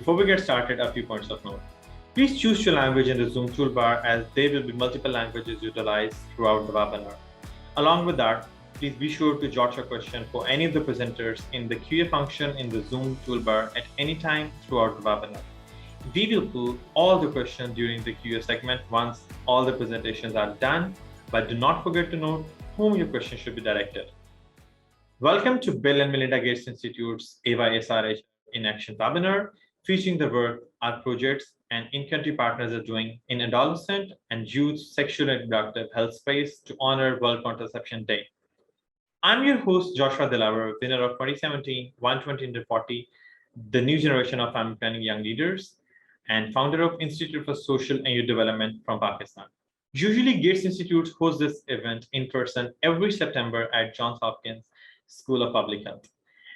Before we get started, a few points of note. Please choose your language in the Zoom toolbar as there will be multiple languages utilized throughout the webinar. Along with that, please be sure to jot your question for any of the presenters in the QA function in the Zoom toolbar at any time throughout the webinar. We will pull all the questions during the QA segment once all the presentations are done, but do not forget to note whom your question should be directed. Welcome to Bill and Melinda Gates Institute's AYSRH In Action webinar, featuring the work our projects and in-country partners are doing in adolescent and youth sexual and reproductive health space to honor World Contraception Day. I'm your host, Joshua Delaware, winner of 2017 120/40, the new generation of family planning young leaders, and founder of Institute for Social and Youth Development from Pakistan. Usually, Gates Institute hosts this event in person every September at Johns Hopkins School of Public Health,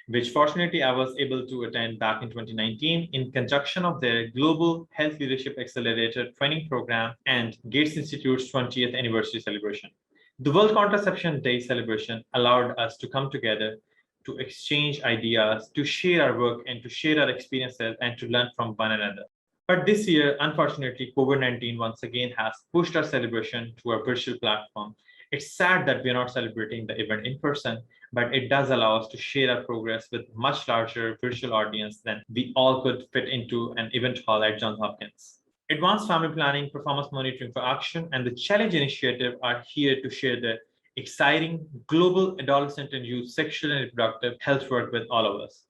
which fortunately I was able to attend back in 2019 in conjunction of their Global Health Leadership Accelerator Training Program and Gates Institute's 20th anniversary celebration. The World Contraception Day celebration allowed us to come together to exchange ideas, to share our work, and to share our experiences and to learn from one another. But this year, unfortunately, COVID-19 once again has pushed our celebration to a virtual platform. It's sad that we're not celebrating the event in person, but it does allow us to share our progress with much larger virtual audience than we all could fit into an event hall at Johns Hopkins. Advanced Family Planning, Performance Monitoring for Action, and the Challenge Initiative are here to share the exciting global adolescent and youth sexual and reproductive health work with all of us.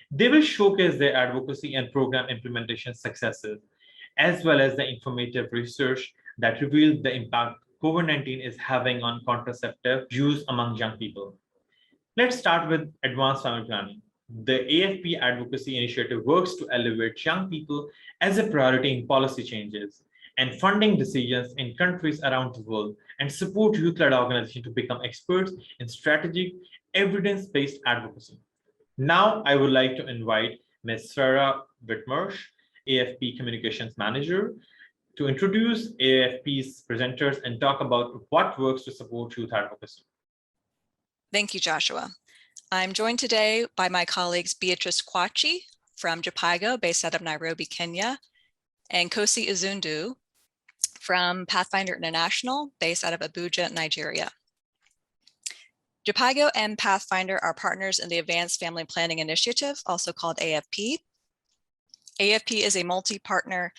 They will showcase their advocacy and program implementation successes, as well as the informative research that revealed the impact COVID-19 is having on contraceptive use among young people. Let's start with advanced family planning. The AFP Advocacy Initiative works to elevate young people as a priority in policy changes and funding decisions in countries around the world and support youth-led organizations to become experts in strategic, evidence-based advocacy. Now, I would like to invite Ms. Sarah Whitmarsh, AFP Communications Manager, to introduce AFP's presenters and talk about what works to support youth advocacy. Thank you, Joshua. I'm joined today by my colleagues Beatrice Kwachi from Japago, based out of Nairobi, Kenya, and Kosi Izundu from Pathfinder International, based out of Abuja, Nigeria. Japago and Pathfinder are partners in the Advanced Family Planning Initiative, also called AFP. AFP is a multi-partner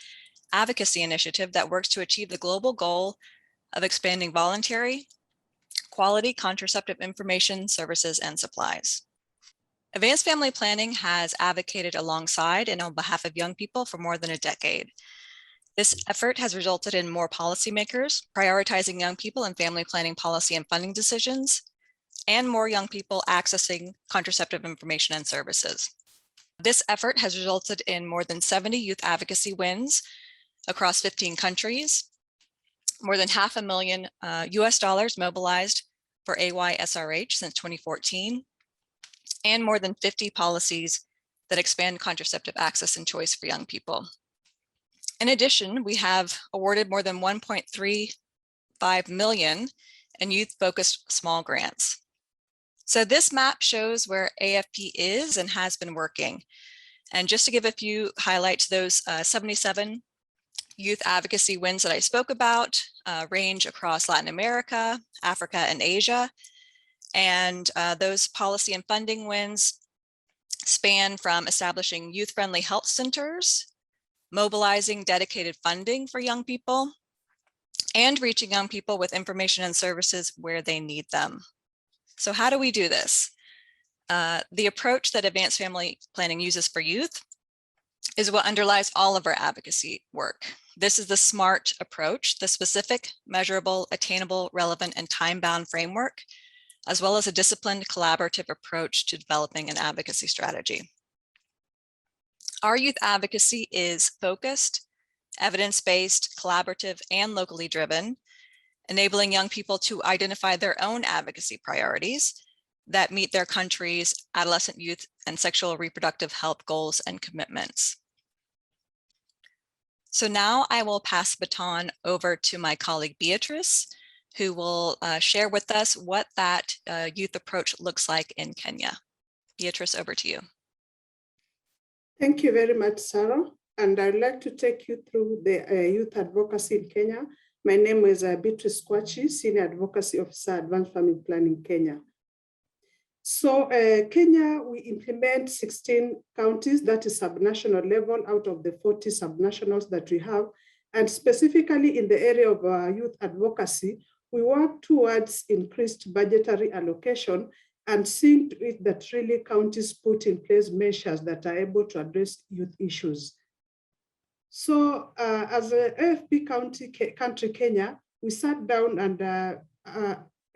advocacy initiative that works to achieve the global goal of expanding voluntary, quality contraceptive information, services, and supplies. Advanced Family Planning has advocated alongside and on behalf of young people for more than a decade. This effort has resulted in more policymakers prioritizing young people in family planning policy and funding decisions, and more young people accessing contraceptive information and services. This effort has resulted in more than 70 youth advocacy wins across 15 countries, more than $500,000 US mobilized for AYSRH since 2014, and more than 50 policies that expand contraceptive access and choice for young people. In addition, we have awarded more than $1.35 million in youth-focused small grants. So this map shows where AFP is and has been working. And just to give a few highlights, those 77 youth advocacy wins that I spoke about range across Latin America, Africa, and Asia. And those policy and funding wins span from establishing youth-friendly health centers, mobilizing dedicated funding for young people, and reaching young people with information and services where they need them. So how do we do this? The approach that Advanced Family Planning uses for youth is what underlies all of our advocacy work. This is the SMART approach, the specific, measurable, attainable, relevant, and time-bound framework, as well as a disciplined, collaborative approach to developing an advocacy strategy. Our youth advocacy is focused, evidence-based, collaborative, and locally driven, enabling young people to identify their own advocacy priorities that meet their country's adolescent, youth, and sexual reproductive health goals and commitments. So now I will pass the baton over to my colleague Beatrice, who will share with us what that youth approach looks like in Kenya. Beatrice, over to you. Thank you very much, Sarah. And I'd like to take you through the youth advocacy in Kenya. My name is Beatrice Kwachi, Senior Advocacy Officer, Advanced Family Planning, Kenya. So Kenya, we implement 16 counties, that is subnational level out of the 40 subnationals that we have. And specifically in the area of youth advocacy, we work towards increased budgetary allocation and seeing to it that really counties put in place measures that are able to address youth issues. So as a AFP country Kenya, we sat down and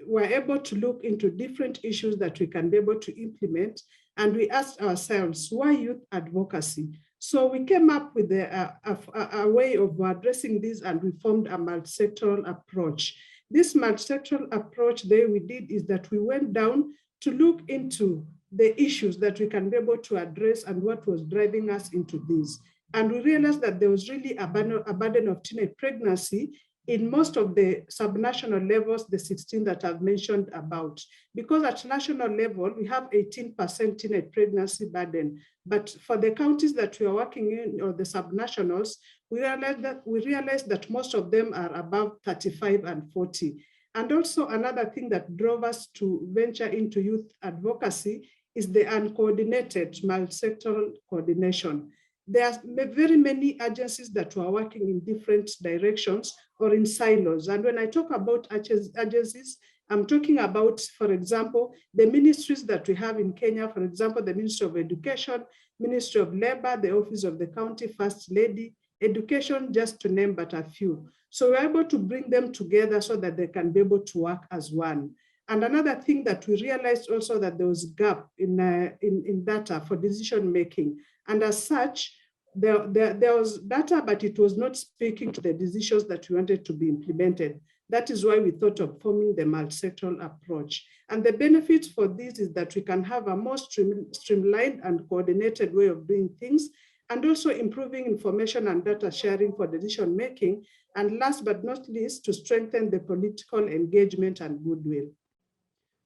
were able to look into different issues that we can be able to implement. And we asked ourselves, why youth advocacy? So we came up with a way of addressing this, and we formed a multi-sectoral approach. This multi-sectoral approach that we did is that we went down to look into the issues that we can be able to address and what was driving us into this. And we realized that there was really a burden of teenage pregnancy in most of the subnational levels, the 16 that I've mentioned about. Because at national level, we have 18% teenage pregnancy burden. But for the counties that we are working in, or the subnationals, we realized that most of them are above 35 and 40. And also another thing that drove us to venture into youth advocacy is the uncoordinated multi-sectoral coordination. There are very many agencies that are working in different directions or in silos. And when I talk about agencies, I'm talking about, for example, the ministries that we have in Kenya, for example, the Ministry of Education, Ministry of Labor, the Office of the County First Lady, Education, just to name but a few. So we're able to bring them together so that they can be able to work as one. And another thing that we realized also that there was a gap in data for decision making. And as such, there was data, but it was not speaking to the decisions that we wanted to be implemented. That is why we thought of forming the multi-sectoral approach. And the benefit for this is that we can have a more streamlined and coordinated way of doing things, and also improving information and data sharing for decision making. And last but not least, to strengthen the political engagement and goodwill.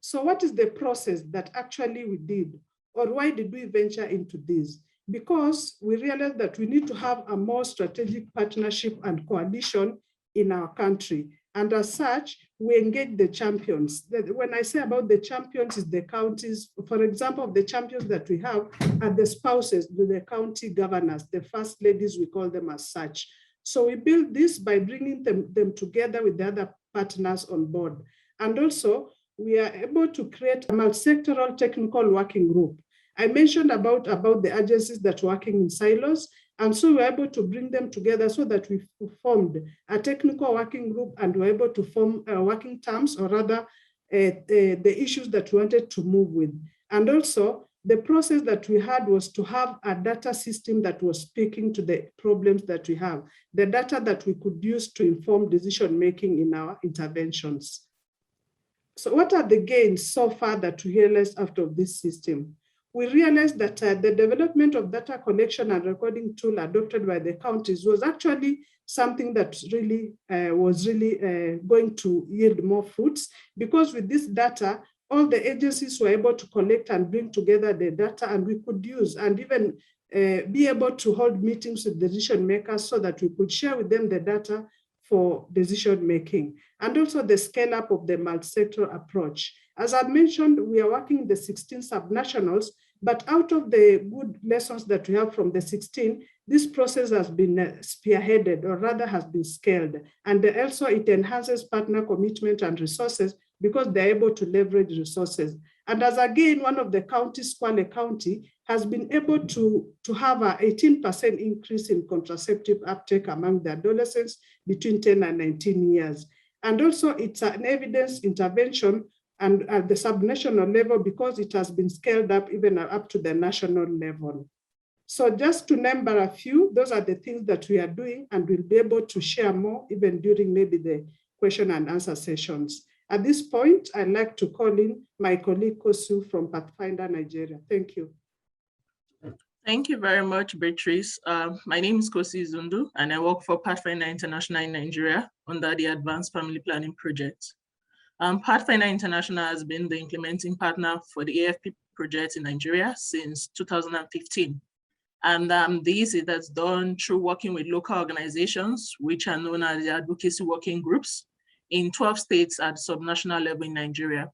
So what is the process that actually we did, or why did we venture into this? Because we realized that we need to have a more strategic partnership and coalition in our country. And as such, we engage the champions. When I say about the champions, is the counties. For example, the champions that we have are the spouses, the county governors, the first ladies, we call them as such. So we build this by bringing them together with the other partners on board. And also, we are able to create a multi-sectoral technical working group. I mentioned about the agencies that are working in silos, and so we're able to bring them together so that we formed a technical working group, and we're able to form working terms, or rather the issues that we wanted to move with. And also, the process that we had was to have a data system that was speaking to the problems that we have, the data that we could use to inform decision-making in our interventions. So what are the gains so far that we realized out of this system? We realized that the development of data collection and recording tool adopted by the counties was actually something that really was going to yield more fruits, because with this data, all the agencies were able to collect and bring together the data, and we could use and even be able to hold meetings with decision makers so that we could share with them the data for decision making, and also the scale up of the multi-sectoral approach. As I mentioned, we are working in the 16 subnationals, but out of the good lessons that we have from the 16, this process has been spearheaded, or rather has been scaled. And also it enhances partner commitment and resources, because they're able to leverage resources. And as again, one of the counties, Kwale County, has been able to have an 18% increase in contraceptive uptake among the adolescents between 10 and 19 years. And also it's an evidence intervention and at the subnational level, because it has been scaled up even up to the national level. So just to number a few, those are the things that we are doing, and we'll be able to share more even during maybe the question and answer sessions. At this point, I'd like to call in my colleague Kosu from Pathfinder Nigeria. Thank you. Thank you very much, Beatrice. My name is Kosi Zundu, and I work for Pathfinder International in Nigeria under the Advanced Family Planning Project. Pathfinder International has been the implementing partner for the AFP project in Nigeria since 2015. And this it has done through working with local organizations, which are known as the advocacy working groups in 12 states at subnational level in Nigeria.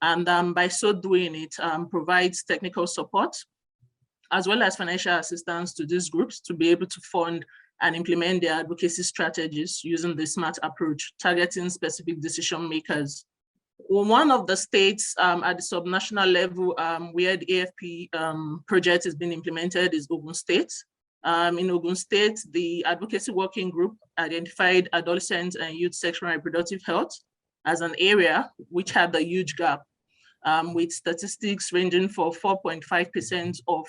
And by so doing, it provides technical support as well as financial assistance to these groups to be able to fund and implement their advocacy strategies using the SMART approach, targeting specific decision makers. One of the states at the subnational level where the AFP project is being implemented is Ogun State. In Ogun State, the advocacy working group identified adolescent and youth sexual and reproductive health as an area which had a huge gap, with statistics ranging for 4.5% of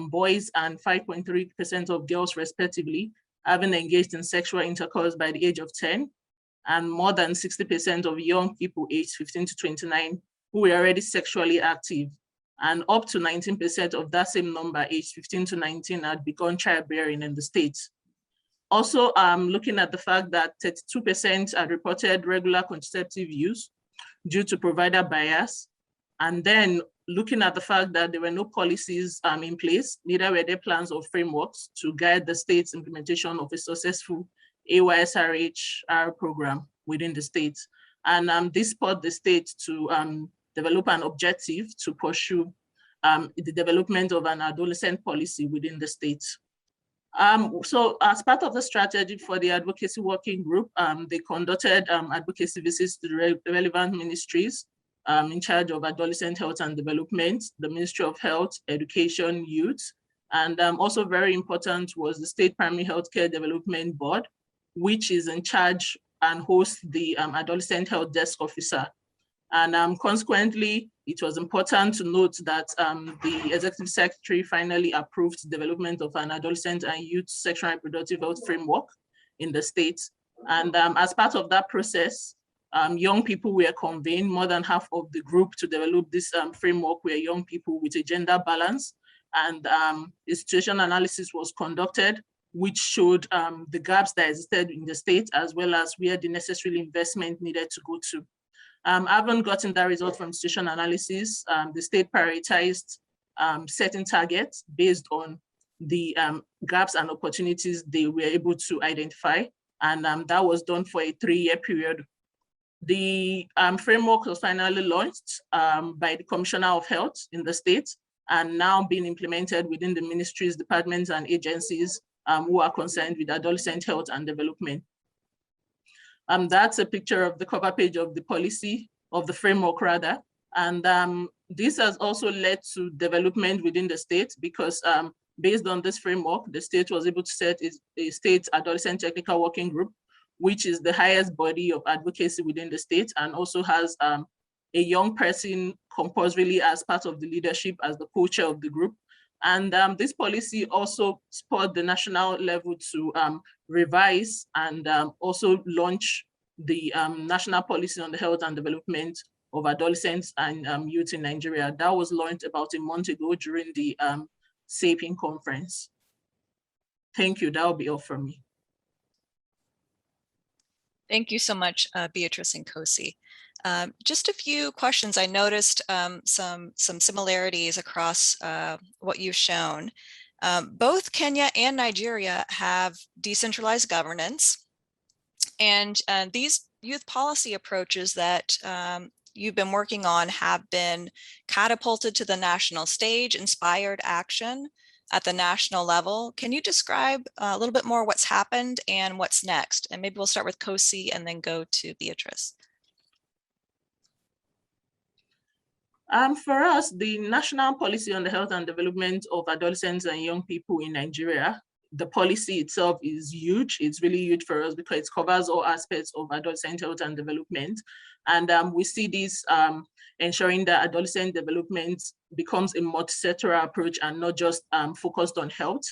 boys and 5.3% of girls respectively having engaged in sexual intercourse by the age of 10, and more than 60% of young people aged 15 to 29 who were already sexually active, and up to 19% of that same number aged 15 to 19 had begun childbearing in the States. Also, looking at the fact that 32% had reported regular contraceptive use due to provider bias, and then looking at the fact that there were no policies in place, neither were there plans or frameworks to guide the state's implementation of a successful AYSRH program within the state. And this spurred the state to develop an objective to pursue the development of an adolescent policy within the state. So as part of the strategy for the advocacy working group, they conducted advocacy visits to the relevant ministries in charge of adolescent health and development, the Ministry of Health, Education, Youth, and also very important was the State Primary Healthcare Development Board, which is in charge and hosts the adolescent health desk officer. And consequently, it was important to note that the executive secretary finally approved the development of an adolescent and youth sexual and reproductive health framework in the state. And as part of that process, young people were convened. More than half of the group to develop this framework were young people with a gender balance. And a situation analysis was conducted, which showed the gaps that existed in the state, as well as where the necessary investment needed to go to. Having gotten that result from situation analysis, the state prioritized setting targets based on the gaps and opportunities they were able to identify. And that was done for a 3-year period. The framework was finally launched by the Commissioner of Health in the state and now being implemented within the ministries, departments, and agencies who are concerned with adolescent health and development. That's a picture of the cover page of the policy, of the framework rather. And this has also led to development within the state because based on this framework, the state was able to set a state adolescent technical working group, which is the highest body of advocacy within the state and also has a young person compulsorily as part of the leadership as the co-chair of the group. And this policy also spurred the national level to revise and also launch the national policy on the health and development of adolescents and youth in Nigeria. That was launched about a month ago during the SAPIN conference. Thank you, that will be all from me. Thank you so much, Beatrice and Kosi. Just a few questions. I noticed some similarities across what you've shown. Both Kenya and Nigeria have decentralized governance, and these youth policy approaches that you've been working on have been catapulted to the national stage, inspired action at the national level. Can you describe a little bit more what's happened and what's next? And maybe we'll start with Kosi and then go to Beatrice. For us, the national policy on the health and development of adolescents and young people in Nigeria, the policy itself is huge. It's really huge for us because it covers all aspects of adolescent health and development. And we see this ensuring that adolescent development becomes a multi-sectoral approach and not just focused on health.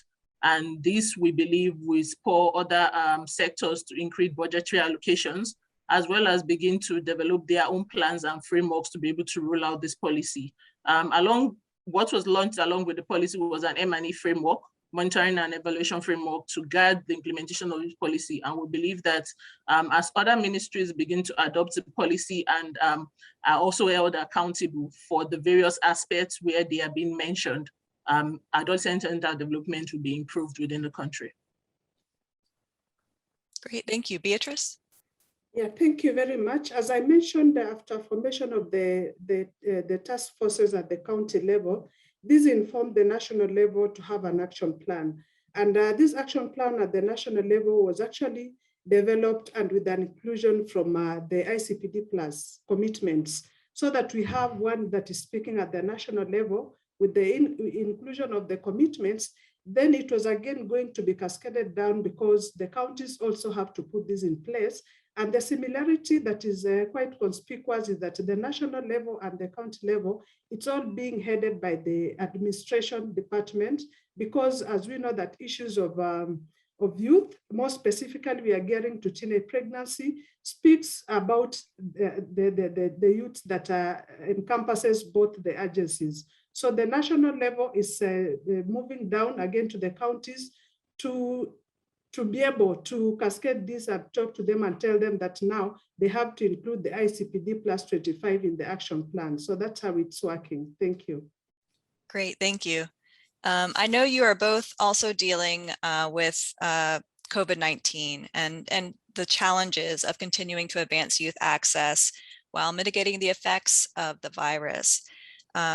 And this, we believe, will spur other sectors to increase budgetary allocations, as well as begin to develop their own plans and frameworks to be able to roll out this policy. What was launched along with the policy was an M&E framework, monitoring and evaluation framework to guide the implementation of this policy. And we believe that as other ministries begin to adopt the policy and are also held accountable for the various aspects where they are being mentioned, adolescent and adult development will be improved within the country. Great, thank you. Beatrice? Yeah, thank you very much. As I mentioned, after formation of the task forces at the county level, this informed the national level to have an action plan. And this action plan at the national level was actually developed and with an inclusion from the ICPD plus commitments, so that we have one that is speaking at the national level with the inclusion of the commitments. Then it was again going to be cascaded down because the counties also have to put this in place. And the similarity that is quite conspicuous is that the national level and the county level, it's all being headed by the administration department, because as we know that issues of youth, more specifically, we are getting to teenage pregnancy, speaks about the youth that encompasses both the agencies. So the national level is moving down again to the counties to be able to cascade this and talk to them and tell them that now they have to include the ICPD plus 25 in the action plan. So that's how it's working. Thank you. Great, thank you. I know you are both also dealing with COVID-19 and the challenges of continuing to advance youth access while mitigating the effects of the virus.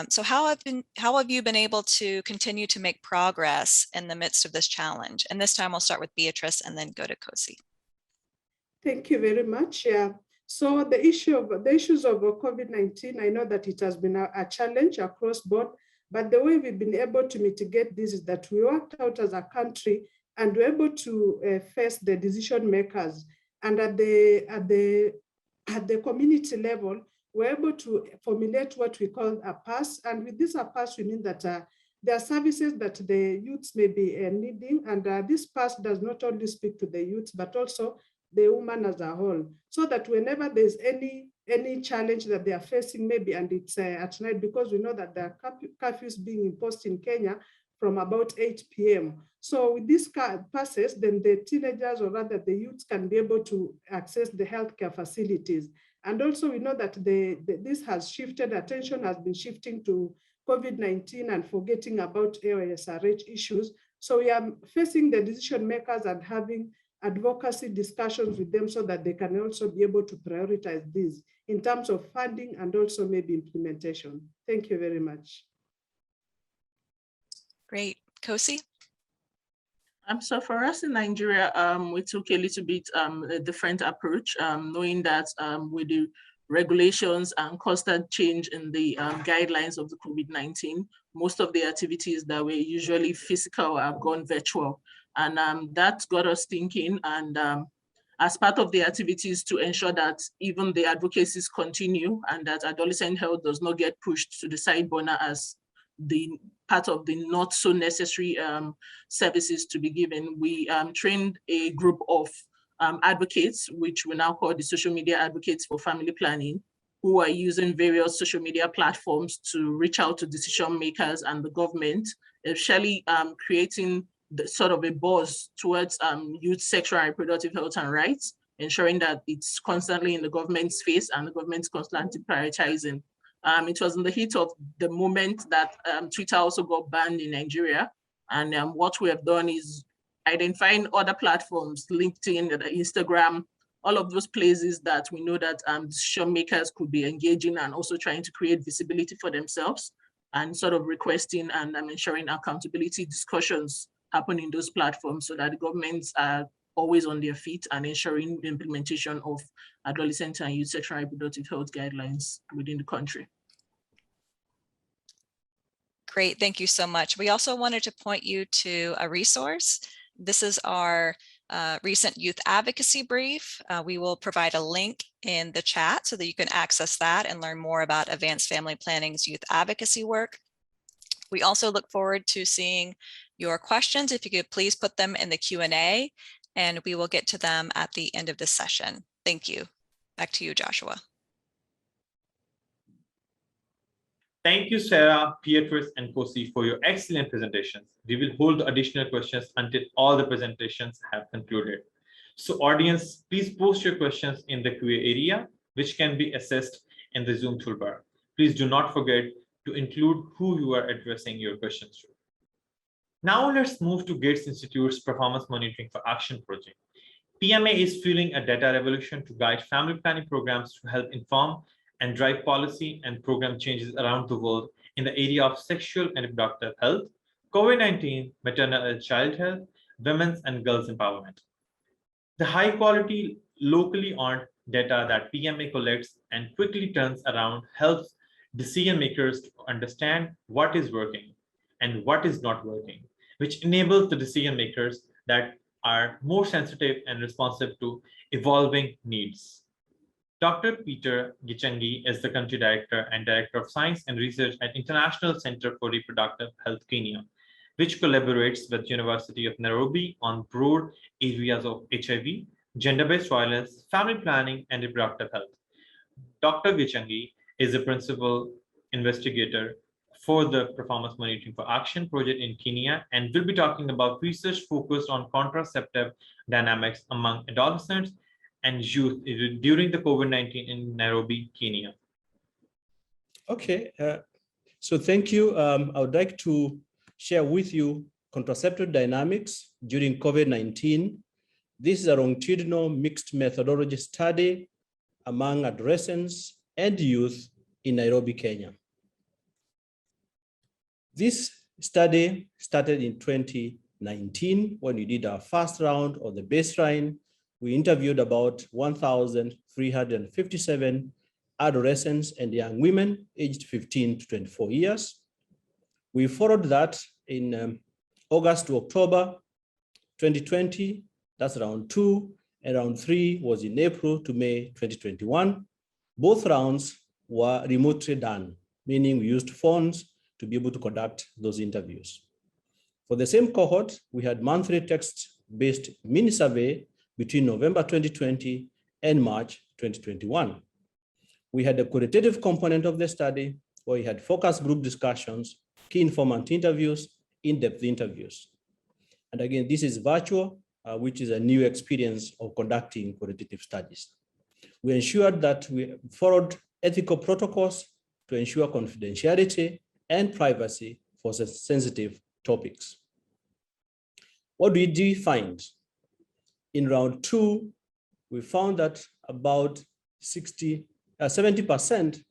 So how have you been able to continue to make progress in the midst of this challenge? And this time we'll start with Beatrice and then go to Kosi. Thank you very much. Yeah. So the issues of COVID-19, I know that it has been a challenge across board, but the way we've been able to mitigate this is that we worked out as a country and we're able to face the decision makers. And at the community level, we're able to formulate what we call a pass. And with this pass, we mean that there are services that the youths may be needing. And this pass does not only speak to the youths, but also the woman as a whole. So that whenever there's any challenge that they are facing, maybe, and it's at night, because we know that there are curfews being imposed in Kenya from about 8 p.m. So with these passes, then the teenagers, or rather the youths, can be able to access the healthcare facilities. And also we know that this has shifted, attention has been shifting to COVID-19 and forgetting about AYSRH issues. So we are facing the decision makers and having advocacy discussions with them so that they can also be able to prioritize this in terms of funding and also maybe implementation. Thank you very much. Great. Kosi? So for us in Nigeria, we took a little bit a different approach, knowing that with the regulations and constant change in the guidelines of the COVID-19, most of the activities that were usually physical have gone virtual. And that got us thinking, and as part of the activities to ensure that even the advocacies continue and that adolescent health does not get pushed to the side burner as the part of the not so necessary services to be given, we trained a group of advocates, which we now call the social media advocates for family planning, who are using various social media platforms to reach out to decision makers and the government, especially creating the sort of a buzz towards youth sexual and reproductive health and rights, ensuring that it's constantly in the government's face and the government's constantly prioritizing. It was in the heat of the moment that Twitter also got banned in Nigeria. And what we have done is identifying other platforms, LinkedIn, Instagram, all of those places that we know that decision makers could be engaging and also trying to create visibility for themselves, and sort of requesting and ensuring accountability discussions happen in those platforms so that the governments are always on their feet and ensuring the implementation of adolescent and youth sexual and reproductive health guidelines within the country. Great, thank you so much. We also wanted to point you to a resource. This is our recent youth advocacy brief. We will provide a link in the chat so that you can access that and learn more about Advanced Family Planning's youth advocacy work. We also look forward to seeing your questions. If you could please put them in the Q&A, and we will get to them at the end of this session. Thank you. Back to you, Joshua. Thank you, Sarah, Beatrice, and Kosi for your excellent presentations. We will hold additional questions until all the presentations have concluded. So audience, please post your questions in the QA area, which can be accessed in the Zoom toolbar. Please do not forget to include who you are addressing your questions to. Now let's move to Gates Institute's Performance Monitoring for Action project. PMA is fueling a data revolution to guide family planning programs to help inform and drive policy and program changes around the world in the area of sexual and reproductive health, COVID-19, maternal and child health, women's and girls' empowerment. The high quality, locally owned data that PMA collects and quickly turns around helps decision makers to understand what is working and what is not working, which enables the decision makers that are more sensitive and responsive to evolving needs. Dr. Peter Gichangi is the country director and director of science and research at International Center for Reproductive Health Kenya, which collaborates with University of Nairobi on broad areas of HIV, gender-based violence, family planning, and reproductive health. Dr. Gichangi is a principal investigator for the Performance Monitoring for Action project in Kenya and will be talking about research focused on contraceptive dynamics among adolescents and youth during the COVID-19 in Nairobi, Kenya. Okay, so thank you. I would like to share with you contraceptive dynamics during COVID-19. This is a longitudinal mixed methodology study among adolescents and youth in Nairobi, Kenya. This study started in 2019 when we did our first round of the baseline. We interviewed about 1,357 adolescents and young women aged 15 to 24 years. We followed that in August to October 2020, that's round 2, and round 3 was in April to May 2021. Both rounds were remotely done, meaning we used phones to be able to conduct those interviews. For the same cohort, we had monthly text-based mini survey between November 2020 and March 2021. We had a qualitative component of the study where we had focus group discussions, key informant interviews, in-depth interviews. And again, this is virtual, which is a new experience of conducting qualitative studies. We ensured that we followed ethical protocols to ensure confidentiality and privacy for sensitive topics. What did we find? In round 2, we found that about 70%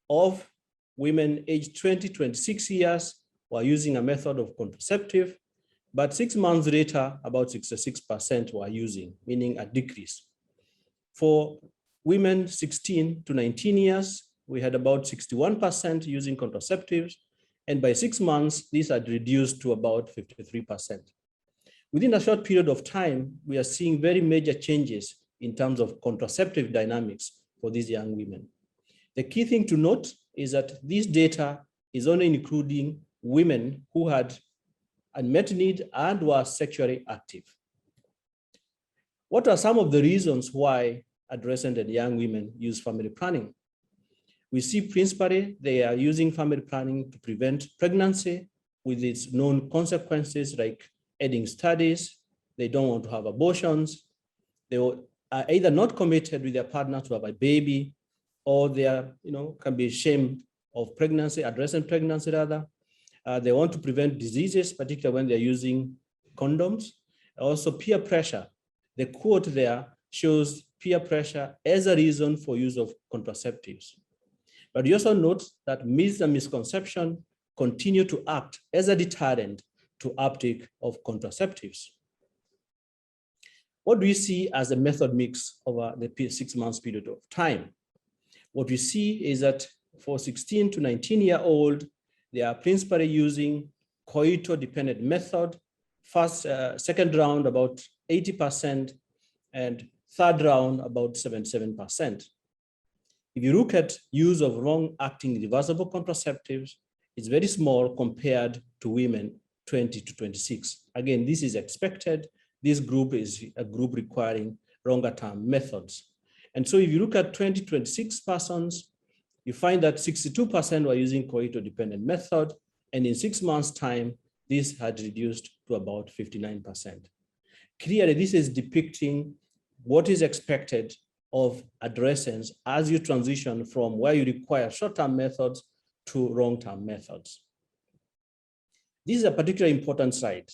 of women aged 20 to 26 years were using a method of contraceptive, but 6 months later, about 66% were using, meaning a decrease. For women 16 to 19 years, we had about 61% using contraceptives, and by 6 months, these had reduced to about 53%. Within a short period of time, we are seeing very major changes in terms of contraceptive dynamics for these young women. The key thing to note is that this data is only including women who had unmet need and were sexually active. What are some of the reasons why adolescent and young women use family planning? We see principally they are using family planning to prevent pregnancy with its known consequences like ending studies. They don't want to have abortions. They are either not committed with their partner to have a baby, or they are, can be ashamed of pregnancy, adolescent pregnancy rather. They want to prevent diseases, particularly when they're using condoms. Also peer pressure. The quote there shows peer pressure as a reason for use of contraceptives. But you also note that myths and misconception continue to act as a deterrent to uptake of contraceptives. What do we see as a method mix over the 6 months period of time? What we see is that for 16 to 19-year-old, they are principally using coito-dependent method. Second round, about 80%, and third round, about 77%. If you look at use of long-acting reversible contraceptives, it's very small compared to women 20 to 26. Again, this is expected. This group is a group requiring longer-term methods. And so if you look at 20 to 26 persons, you find that 62% were using coito-dependent method, and in 6 months' time, this had reduced to about 59%. Clearly, this is depicting what is expected of adolescents as you transition from where you require short-term methods to long-term methods. This is a particularly important slide.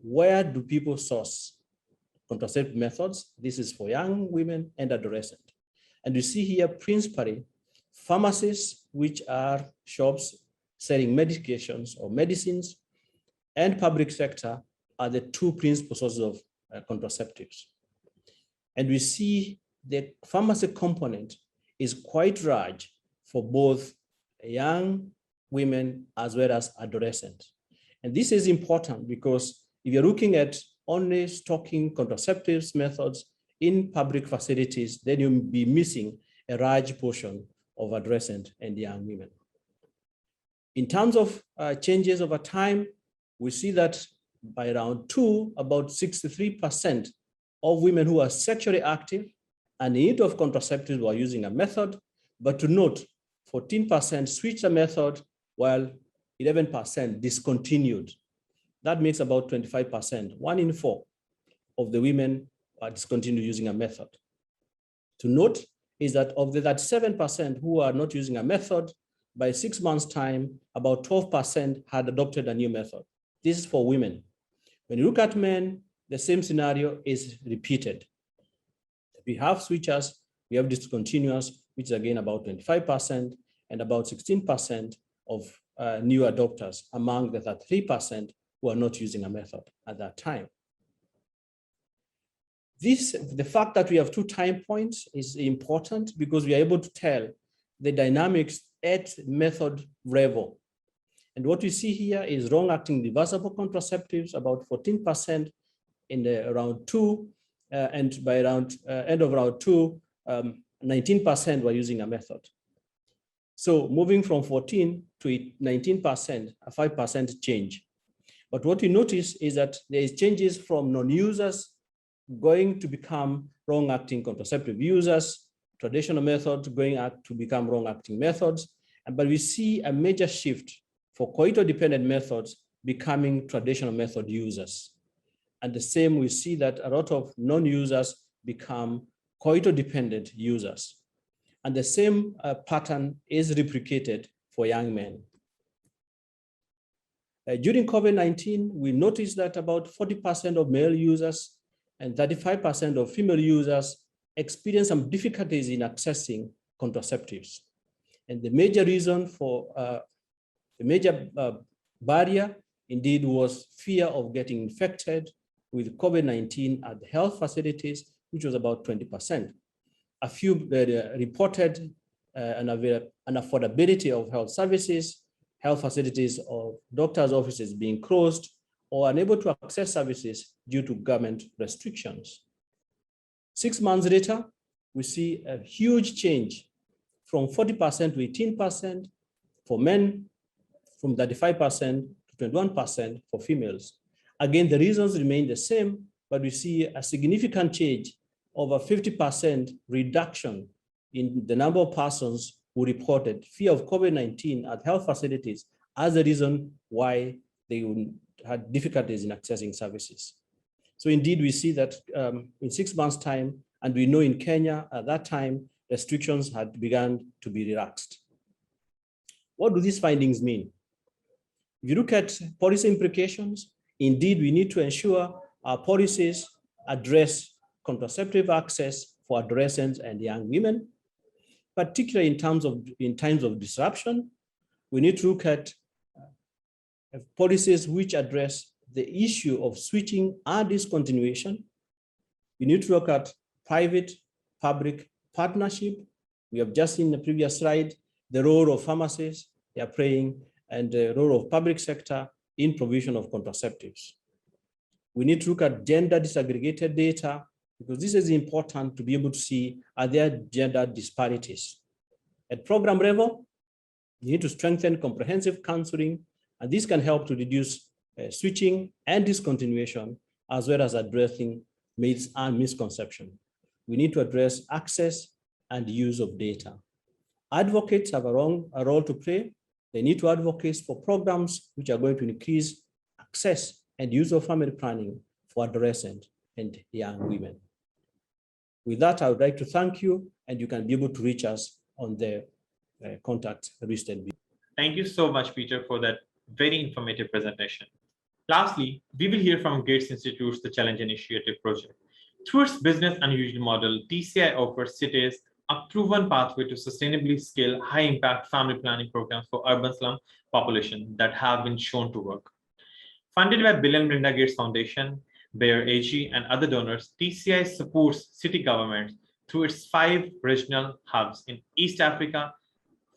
Where do people source contraceptive methods? This is for young women and adolescents. And you see here principally pharmacies, which are shops selling medications or medicines, and public sector are the two principal sources of contraceptives. And we see the pharmacy component is quite large for both young women as well as adolescents. And this is important because if you're looking at only stocking contraceptives methods in public facilities, then you'll be missing a large portion of adolescent and young women. In terms of changes over time, we see that by round 2, about 63% of women who are sexually active and in need of contraceptives were using a method, but to note, 14% switched the method while 11% discontinued. That makes about 25%, 1 in 4 of the women are discontinued using a method. To note is that of the 37% who are not using a method, by 6 months' time, about 12% had adopted a new method. This is for women. When you look at men, the same scenario is repeated. We have switchers, we have discontinuous, which is again about 25%, and about 16% of new adopters among the 3% who are not using a method at that time. The fact that we have 2 time points is important because we are able to tell the dynamics at method level. And what we see here is long-acting reversible contraceptives, about 14% in the round 2, and by around end of round 2, 19% were using a method. So moving from 14 to 19%, a 5% change. But what we notice is that there is changes from non-users going to become long-acting contraceptive users, traditional methods going to become long-acting methods. But we see a major shift for coito-dependent methods becoming traditional method users. And the same, we see that a lot of non-users become coito-dependent users. And the same pattern is replicated for young men. During COVID-19, we noticed that about 40% of male users and 35% of female users experienced some difficulties in accessing contraceptives. And the major reason for the major barrier indeed was fear of getting infected with COVID-19 at the health facilities, which was about 20%. A few reported an affordability of health services, health facilities or doctors' offices being closed or unable to access services due to government restrictions. 6 months later, we see a huge change from 40% to 18% for men, from 35% to 21% for females. Again, the reasons remain the same, but we see a significant change, over 50% reduction in the number of persons who reported fear of COVID-19 at health facilities as the reason why they had difficulties in accessing services. So indeed, we see that in 6 months' time, and we know in Kenya at that time, restrictions had begun to be relaxed. What do these findings mean? If you look at policy implications, indeed, we need to ensure our policies address contraceptive access for adolescents and young women, particularly in times of disruption. We need to look at policies which address the issue of switching and discontinuation. We need to look at private-public partnership. We have just seen the previous slide, the role of pharmacies they are playing, and the role of public sector in provision of contraceptives. We need to look at gender disaggregated data, because this is important to be able to see, are there gender disparities? At program level, you need to strengthen comprehensive counseling, and this can help to reduce switching and discontinuation, as well as addressing myths and misconception. We need to address access and use of data. Advocates have a role to play. They need to advocate for programs which are going to increase access and use of family planning for adolescent and young women. With that, I would like to thank you, and you can be able to reach us on the contact listed. Thank you so much, Peter, for that very informative presentation. Lastly, we will hear from Gates Institute's The Challenge Initiative project. Through its business unusual model, TCI offers cities a proven pathway to sustainably scale high-impact family planning programs for urban slum population that have been shown to work. Funded by Bill and Melinda Gates Foundation, Bayer AG, and other donors, TCI supports city governments through its 5 regional hubs in East Africa,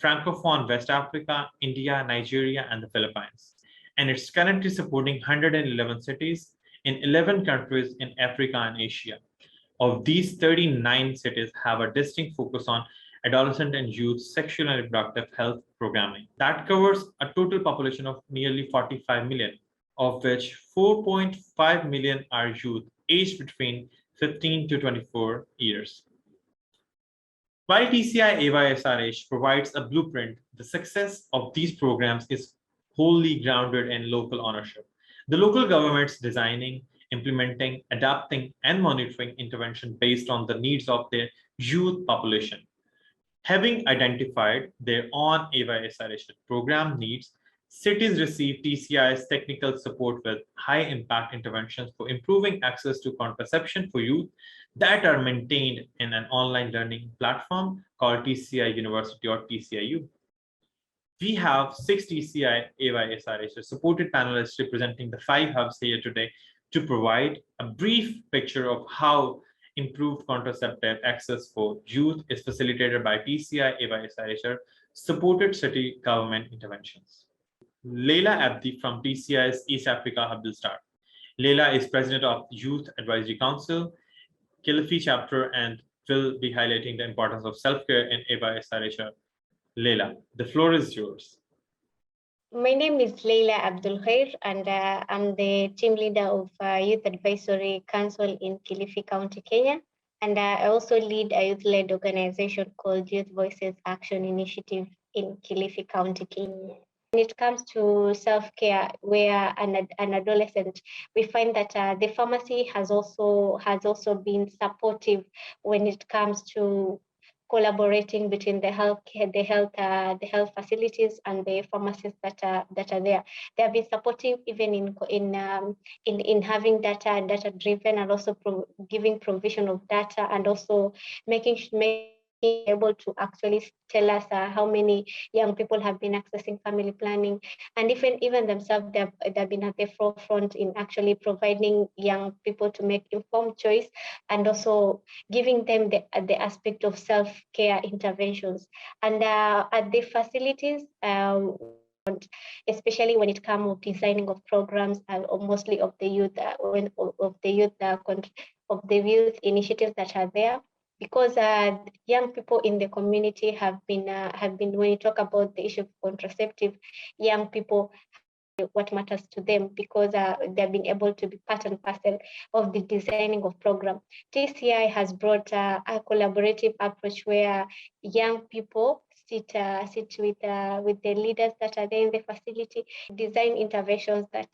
Francophone West Africa, India, Nigeria, and the Philippines. And it's currently supporting 111 cities in 11 countries in Africa and Asia. Of these, 39 cities have a distinct focus on adolescent and youth sexual and reproductive health programming. That covers a total population of nearly 45 million, of which 4.5 million are youth aged between 15 to 24 years. While TCI AYSRH provides a blueprint, the success of these programs is wholly grounded in local ownership. The local governments designing, implementing, adapting, and monitoring intervention based on the needs of their youth population. Having identified their own AYSRH program needs, cities receive TCI's technical support with high-impact interventions for improving access to contraception for youth that are maintained in an online learning platform called TCI University or TCIU. We have 6 TCI AYSRH supported panelists representing the 5 hubs here today to provide a brief picture of how improved contraceptive access for youth is facilitated by TCI AYSRH supported city government interventions. Leila Abdi from TCI's East Africa Hub will start. Leila is president of Youth Advisory Council, Kilifi chapter, and will be highlighting the importance of self-care in AYSRH. Leila, the floor is yours. My name is Leila Abdul Khair, and I'm the team leader of Youth Advisory Council in Kilifi County, Kenya. And I also lead a youth-led organization called Youth Voices Action Initiative in Kilifi County, Kenya. When it comes to self-care, where an adolescent, we find that the pharmacy has also been supportive when it comes to collaborating between the health facilities and the pharmacies that are there. They have been supportive even in having data driven, and also giving provision of data, and also making able to actually tell us how many young people have been accessing family planning, and even themselves, they've been at the forefront in actually providing young people to make informed choice, and also giving them the aspect of self-care interventions. And at the facilities, especially when it comes to designing of programs, or mostly of the youth initiatives that are there, because young people in the community have been when you talk about the issue of contraceptive, young people, what matters to them, because they've been able to be part and parcel of the designing of program. TCI has brought a collaborative approach where young people sit with the leaders that are there in the facility, design interventions that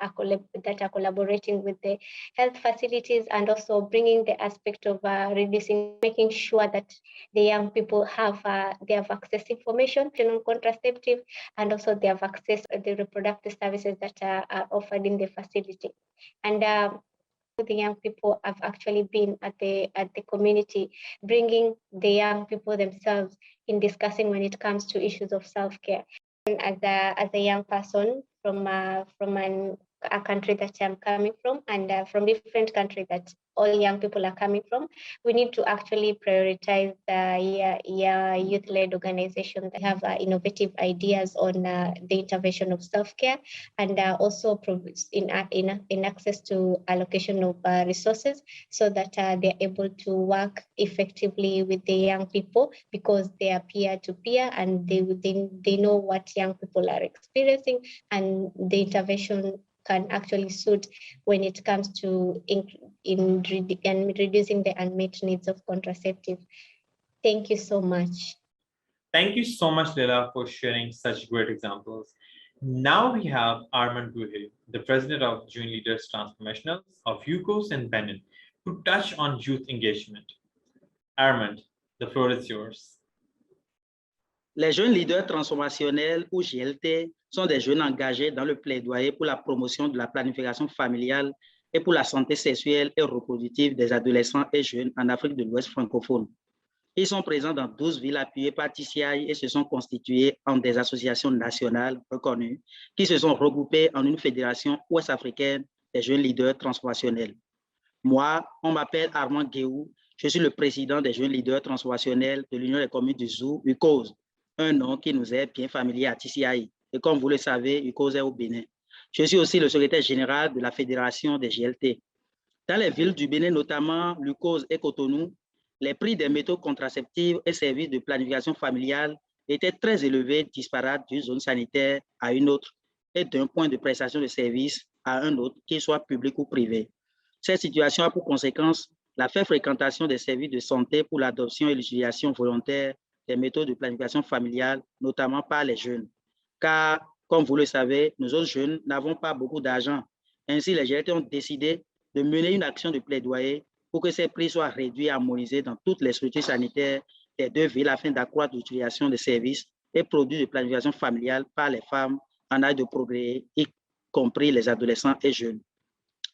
are collaborating with the health facilities, and also bringing the aspect of making sure that the young people have access information on contraceptive, and also they have access to the reproductive services that are offered in the facility. And the young people have actually been at the community, bringing the young people themselves in discussing when it comes to issues of self-care. As a young person from a country that I'm coming from, and from different countries that all young people are coming from, we need to actually prioritize the youth-led organizations that have innovative ideas on the intervention of self-care, and also in access to allocation of resources, so that they're able to work effectively with the young people, because they are peer-to-peer, and they know what young people are experiencing, and the intervention can actually suit when it comes to reducing the unmet needs of contraceptive. Thank you so much. Thank you so much, Leila, for sharing such great examples. Now we have Armand Guhe, the president of June Leaders Transformationals of UCOS and Benin, to touch on youth engagement. Armand, the floor is yours. Les jeunes leaders transformationnels ou JLT sont des jeunes engagés dans le plaidoyer pour la promotion de la planification familiale et pour la santé sexuelle et reproductive des adolescents et jeunes en Afrique de l'Ouest francophone. Ils sont présents dans 12 villes appuyées par TCI et se sont constitués en des associations nationales reconnues qui se sont regroupées en une fédération ouest-africaine des jeunes leaders transformationnels. Moi, on m'appelle Armand Guéhou, je suis le président des jeunes leaders transformationnels de l'Union des communes du Zou, UCOS, un nom qui nous est bien familier à TCI. Et comme vous le savez, UCOS est au Bénin. Je suis aussi le secrétaire général de la fédération des GLT. Dans les villes du Bénin, notamment l'UCOS et Cotonou, les prix des méthodes contraceptives et services de planification familiale étaient très élevés, disparates d'une zone sanitaire à une autre et d'un point de prestation de services à un autre, qu'il soit public ou privé. Cette situation a pour conséquence la faible fréquentation des services de santé pour l'adoption et l'utilisation volontaire des méthodes de planification familiale, notamment par les jeunes. Car, comme vous le savez, nous autres jeunes n'avons pas beaucoup d'argent. Ainsi, les GLT ont décidé de mener une action de plaidoyer pour que ces prix soient réduits et harmonisés dans toutes les structures sanitaires des deux villes afin d'accroître l'utilisation des services et produits de planification familiale par les femmes en âge de progrès, y compris les adolescents et jeunes.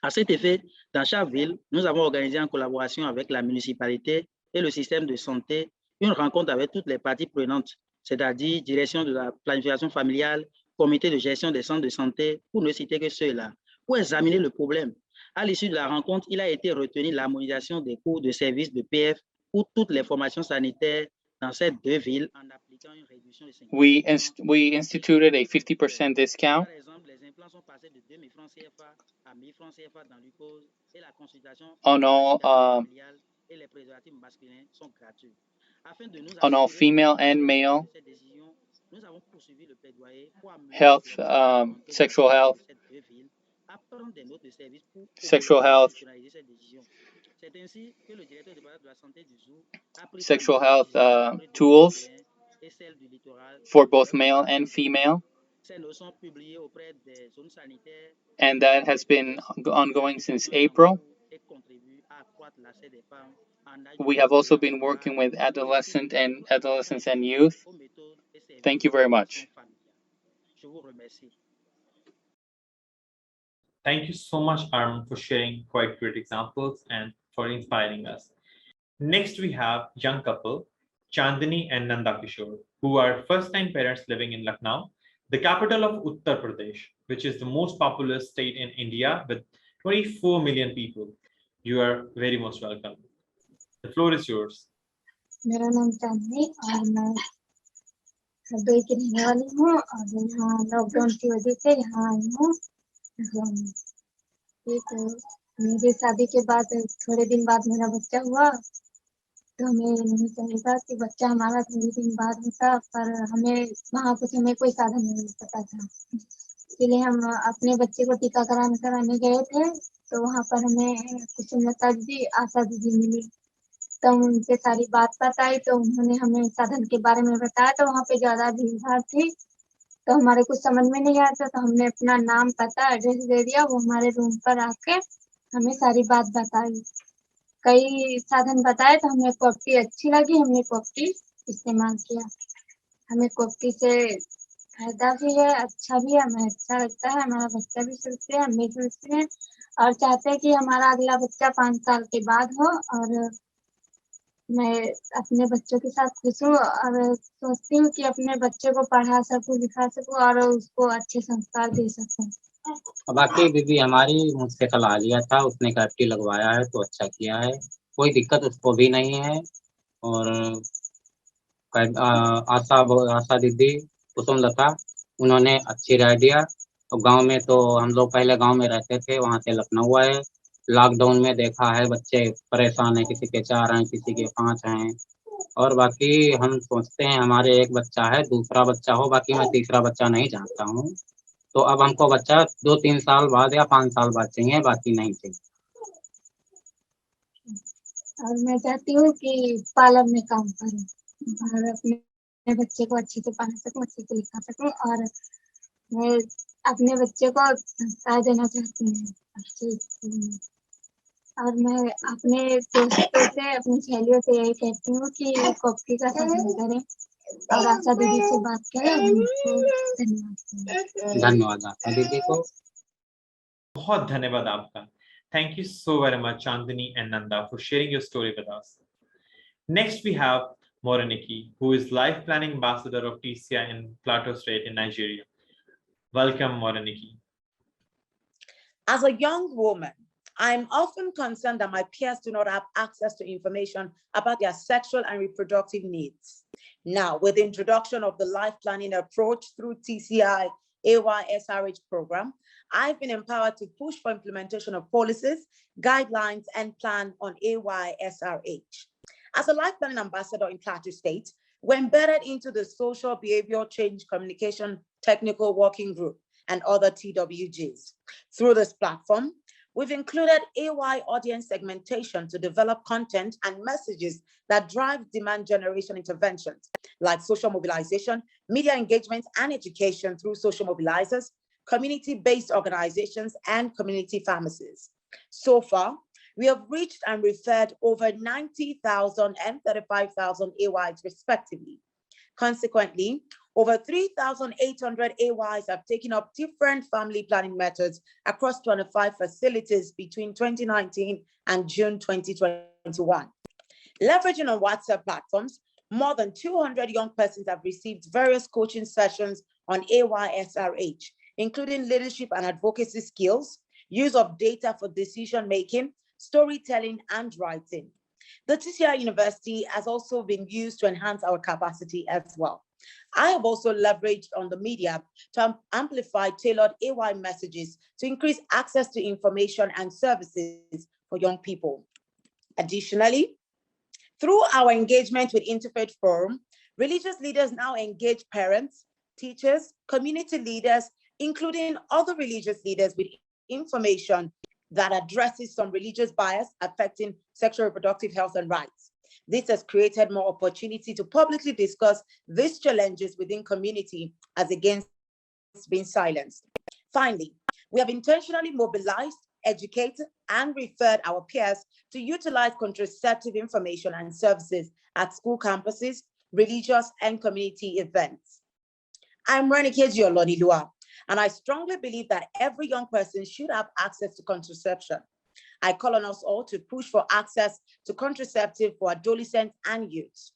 À cet effet, dans chaque ville, nous avons organisé en collaboration avec la municipalité et le système de santé une rencontre avec toutes les parties prenantes, c'est-à-dire direction de la planification familiale, comité de gestion des centres de santé, pour ne citer que ceux-là, pour examiner le problème. À l'issue de la rencontre, il a été retenu l'harmonisation des coûts de services de PF pour toutes les formations sanitaires dans ces deux villes en appliquant une réduction de 50%. We instituted a 50% discount. Par exemple, les implants sont passés de 2 000 francs CFA à 1 000 francs CFA dans l'UCOS et la consultation On all, familiale et les préservatifs masculins sont gratuits. Afin de nous on all assurer female de and male cette décision, nous avons poursuivi le plaidoyer pour amener health, les représentants de sexual health, ces deux villes à prendre des notes de service pour sexual homologuer et health, institutionnaliser cette décision. C'est ainsi que le directeur de la santé du Zou a pris sexual cette health décision auprès du tools Bénin et celle du littoral. for both male and female, Ces notes sont publiées auprès des zones sanitaires and that has been ongoing since April. et contribuent à accroître l'accès des femmes en âge de We have also been procréer working with adolescents and aux youth. méthodes et services Thank you very much. familiales. Je vous remercie. Thank you so much, Arm, for sharing quite great examples and for inspiring us. Next, we have young couple, Chandani and Nanda Kishore, who are first-time parents living in Lucknow, the capital of Uttar Pradesh, which is the most populous state in India with 24 million people. You are very most welcome. The floor is yours. मेरा नाम चांदनी और मैं हरदोई की रहने वाली हूँ और यहाँ लॉकडाउन की वजह से यहाँ आई हूँ। एक मेरे शादी के बाद थोड़े दिन बाद मेरा बच्चा हुआ तो हमें नहीं चाहिए कि बच्चा हमारा थोड़े दिन बाद होता, पर हमें वहाँ कुछ हमें कोई साधन नहीं पता था, इसलिए हम अपने बच्चे को टीकाकरण कराने गए थे। तो वहाँ पर हमें कुछ लता दीदी आशा दीदी मिली, तो उनसे सारी बात बताई तो उन्होंने हमें साधन के बारे में बताया। तो वहाँ पे ज्यादा भीड़ भाड़ थी तो हमारे कुछ समझ में नहीं आता, तो हमने अपना नाम पता एड्रेस दे दिया। वो हमारे रूम पर आके हमें सारी बात बताई, कई साधन बताए तो हमें कॉपी अच्छी लगी, हमने कॉपी इस्तेमाल किया। हमें कॉपी से फायदा भी है, अच्छा भी है, हमें अच्छा लगता है, हमारा बच्चा भी सोचते हैं, हम भी सोचते हैं और चाहते हैं कि हमारा अगला बच्चा 5 साल के बाद हो। और मैं अपने बच्चों के साथ खुश हूँ और सोचती हूँ कि अपने बच्चे को पढ़ा सकूँ, लिखा सकूँ और उसको अच्छे संस्कार दे सकूँ। बाकी दीदी हमारी मुझसे सलाह लिया था, उसने कैप्टी लगवाया है तो अच्छा किया है, कोई दिक्कत उसको भी नहीं है। और आशा दीदी कुसुमलता उन्होंने अच्छी राय दिया। और गांव में तो हम लोग पहले गांव में रहते थे, वहां से लखनऊ आए, लॉकडाउन में देखा है बच्चे परेशान है, किसी के 4 हैं, किसी के 5 हैं। और बाकी हम सोचते हैं हमारे एक बच्चा है, दूसरा बच्चा हो, बाकी मैं तीसरा बच्चा नहीं चाहता हूँ। तो अब हमको बच्चा 2-3 साल बाद या 5 साल बाद चाहिए, बाकी नहीं चाहिए। और मैं चाहती हूँ कि पार्लर में काम करूँ और अपने बच्चे को अच्छे से पढ़ा सकूँ, अच्छे से लिखा सकूँ। और मैं अपने बच्चे को संस्कार देना चाहती हूँ अच्छे स्कूल में। और मैं अपने दोस्तों से, अपनी सहेलियों से यही कहती हूँ कि कॉपी का साधन करें, और आशा दीदी से बात करें उनको धन्यवाद। धन्यवाद आशा दीदी को। बहुत धन्यवाद आपका. Thank you so very much, Chandini and Nanda, for sharing your story with us. Next, we have Moreniki, who is Life Planning Ambassador of TCI in Plateau State in Nigeria. Welcome, Moreniki. As a young woman, I'm often concerned that my peers do not have access to information about their sexual and reproductive needs. Now, with the introduction of the life planning approach through TCI AYSRH program, I've been empowered to push for implementation of policies, guidelines, and plan on AYSRH. As a life planning ambassador in Plateau State, we're embedded into the Social Behavioral Change Communication Technical Working Group and other TWGs. Through this platform, we've included AY audience segmentation to develop content and messages that drive demand generation interventions, like social mobilization, media engagement, and education through social mobilizers, community-based organizations, and community pharmacies. So far, we have reached and referred over 90,000 and 35,000 AYs respectively. Consequently, over 3,800 AYs have taken up different family planning methods across 25 facilities between 2019 and June 2021. Leveraging on WhatsApp platforms, more than 200 young persons have received various coaching sessions on AYSRH, including leadership and advocacy skills, use of data for decision-making, storytelling, and writing. The TCI University has also been used to enhance our capacity as well. I have also leveraged on the media to amplify tailored AY messages to increase access to information and services for young people. Additionally, through our engagement with Interfaith Forum, religious leaders now engage parents, teachers, community leaders, including other religious leaders with information that addresses some religious bias affecting sexual reproductive health and rights. This has created more opportunity to publicly discuss these challenges within community as against being silenced. Finally, we have intentionally mobilized, educated, and referred our peers to utilize contraceptive information and services at school campuses, religious, and community events. I'm Renike Giolonilua, and I strongly believe that every young person should have access to contraception. I call on us all to push for access to contraceptive for adolescents and youths.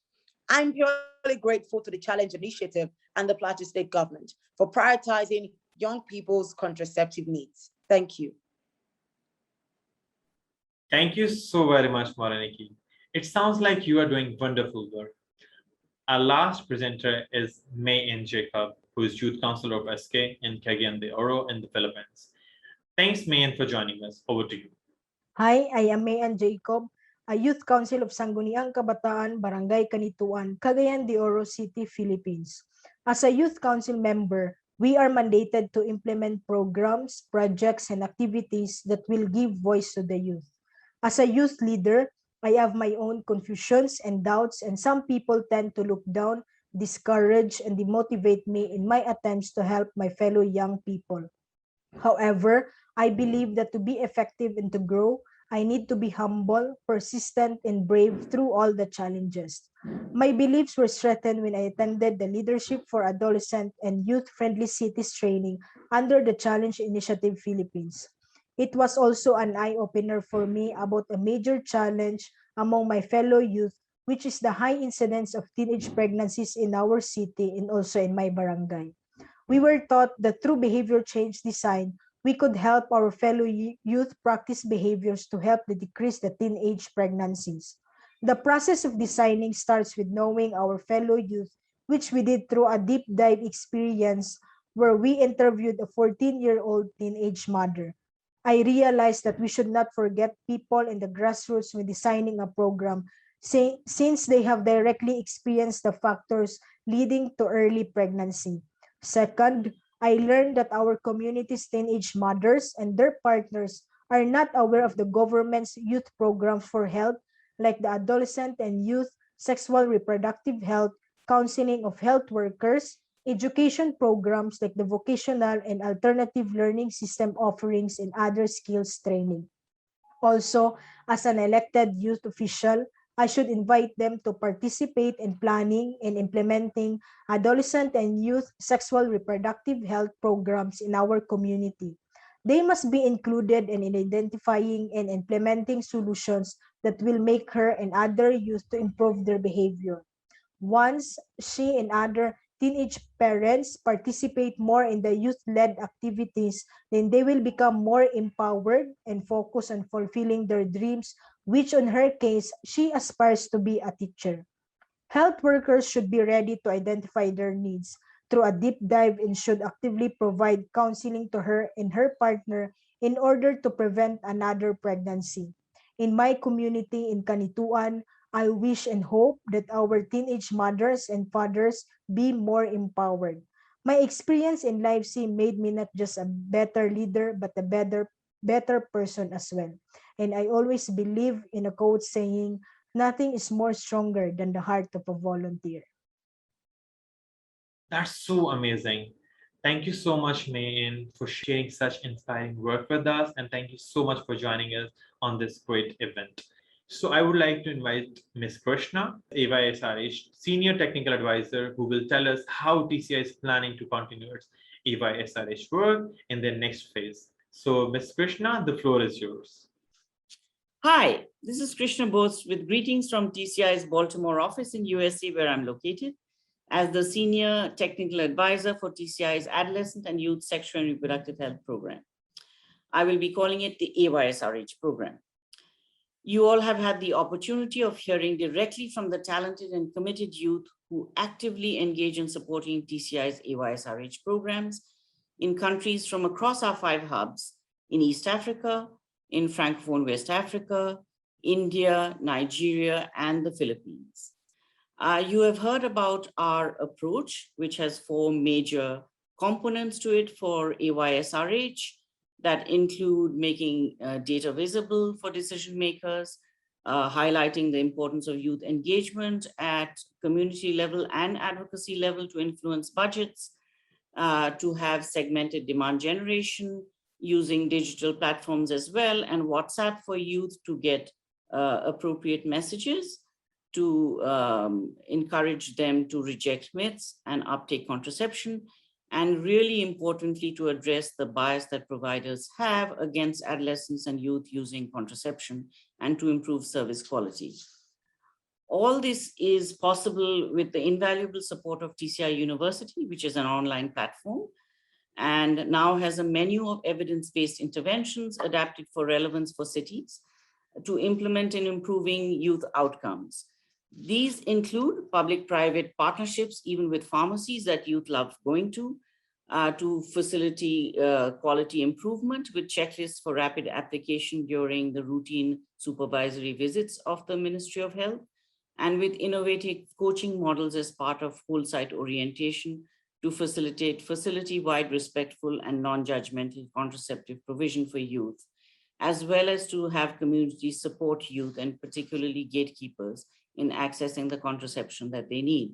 I'm purely grateful to the Challenge Initiative and the Plateau State government for prioritizing young people's contraceptive needs. Thank you. Thank you so very much, Moreniki. It sounds like you are doing wonderful work. Our last presenter is May N. Jacob, who is Youth Counselor of SK in Cagayan de Oro in the Philippines. Thanks, May N, for joining us. Over to you. Hi, I am May Ann Jacob, a Youth Council of Sangguniang Kabataan, Barangay Kanituan, Cagayan de Oro City, Philippines. As a Youth Council member, we are mandated to implement programs, projects, and activities that will give voice to the youth. As a youth leader, I have my own confusions and doubts, and some people tend to look down, discourage, and demotivate me in my attempts to help my fellow young people. However, I believe that to be effective and to grow, I need to be humble, persistent, and brave through all the challenges. My beliefs were strengthened when I attended the Leadership for Adolescent and Youth-Friendly Cities training under the Challenge Initiative Philippines. It was also an eye-opener for me about a major challenge among my fellow youth, which is the high incidence of teenage pregnancies in our city and also in my barangay. We were taught that through behavior change design, we could help our fellow youth practice behaviors to help decrease the teenage pregnancies. The process of designing starts with knowing our fellow youth, which we did through a deep dive experience where we interviewed a 14-year-old teenage mother. I realized that we should not forget people in the grassroots when designing a program, since they have directly experienced the factors leading to early pregnancy. Second, I learned that our community's teenage mothers and their partners are not aware of the government's youth programs for health, like the adolescent and youth sexual reproductive health, counseling of health workers, education programs like the vocational and alternative learning system offerings, and other skills training. Also, as an elected youth official, I should invite them to participate in planning and implementing adolescent and youth sexual reproductive health programs in our community. They must be included in identifying and implementing solutions that will make her and other youth to improve their behavior. Once she and other teenage parents participate more in the youth-led activities, then they will become more empowered and focus on fulfilling their dreams, which in her case, she aspires to be a teacher. Health workers should be ready to identify their needs through a deep dive and should actively provide counseling to her and her partner in order to prevent another pregnancy. In my community in Kanituan, I wish and hope that our teenage mothers and fathers be more empowered. My experience in Life C made me not just a better leader, but a better person as well. And I always believe in a quote saying, nothing is more stronger than the heart of a volunteer. That's so amazing. Thank you so much, Mayan, for sharing such inspiring work with us. And thank you so much for joining us on this great event. So I would like to invite Ms. Krishna, AYSRH Senior Technical Advisor, who will tell us how TCI is planning to continue its AYSRH work in their next phase. So Ms. Krishna, the floor is yours. Hi, this is Krishna Bose with greetings from TCI's Baltimore office in USA, where I'm located as the Senior Technical Advisor for TCI's Adolescent and Youth Sexual and Reproductive Health Program. I will be calling it the AYSRH program. You all have had the opportunity of hearing directly from the talented and committed youth who actively engage in supporting TCI's AYSRH programs in countries from across our 5 hubs in East Africa, in Francophone West Africa, India, Nigeria, and the Philippines. You have heard about our approach, which has 4 major components to it for AYSRH that include making data visible for decision makers, highlighting the importance of youth engagement at community level and advocacy level to influence budgets, to have segmented demand generation using digital platforms as well, and WhatsApp for youth to get appropriate messages, to encourage them to reject myths and uptake contraception, and really importantly, to address the bias that providers have against adolescents and youth using contraception and to improve service quality. All this is possible with the invaluable support of TCI University, which is an online platform, and now has a menu of evidence-based interventions adapted for relevance for cities to implement in improving youth outcomes. These include public-private partnerships, even with pharmacies that youth love going to facilitate quality improvement with checklists for rapid application during the routine supervisory visits of the Ministry of Health, and with innovative coaching models as part of whole site orientation to facilitate facility-wide respectful and non-judgmental contraceptive provision for youth, as well as to have communities support youth and particularly gatekeepers in accessing the contraception that they need.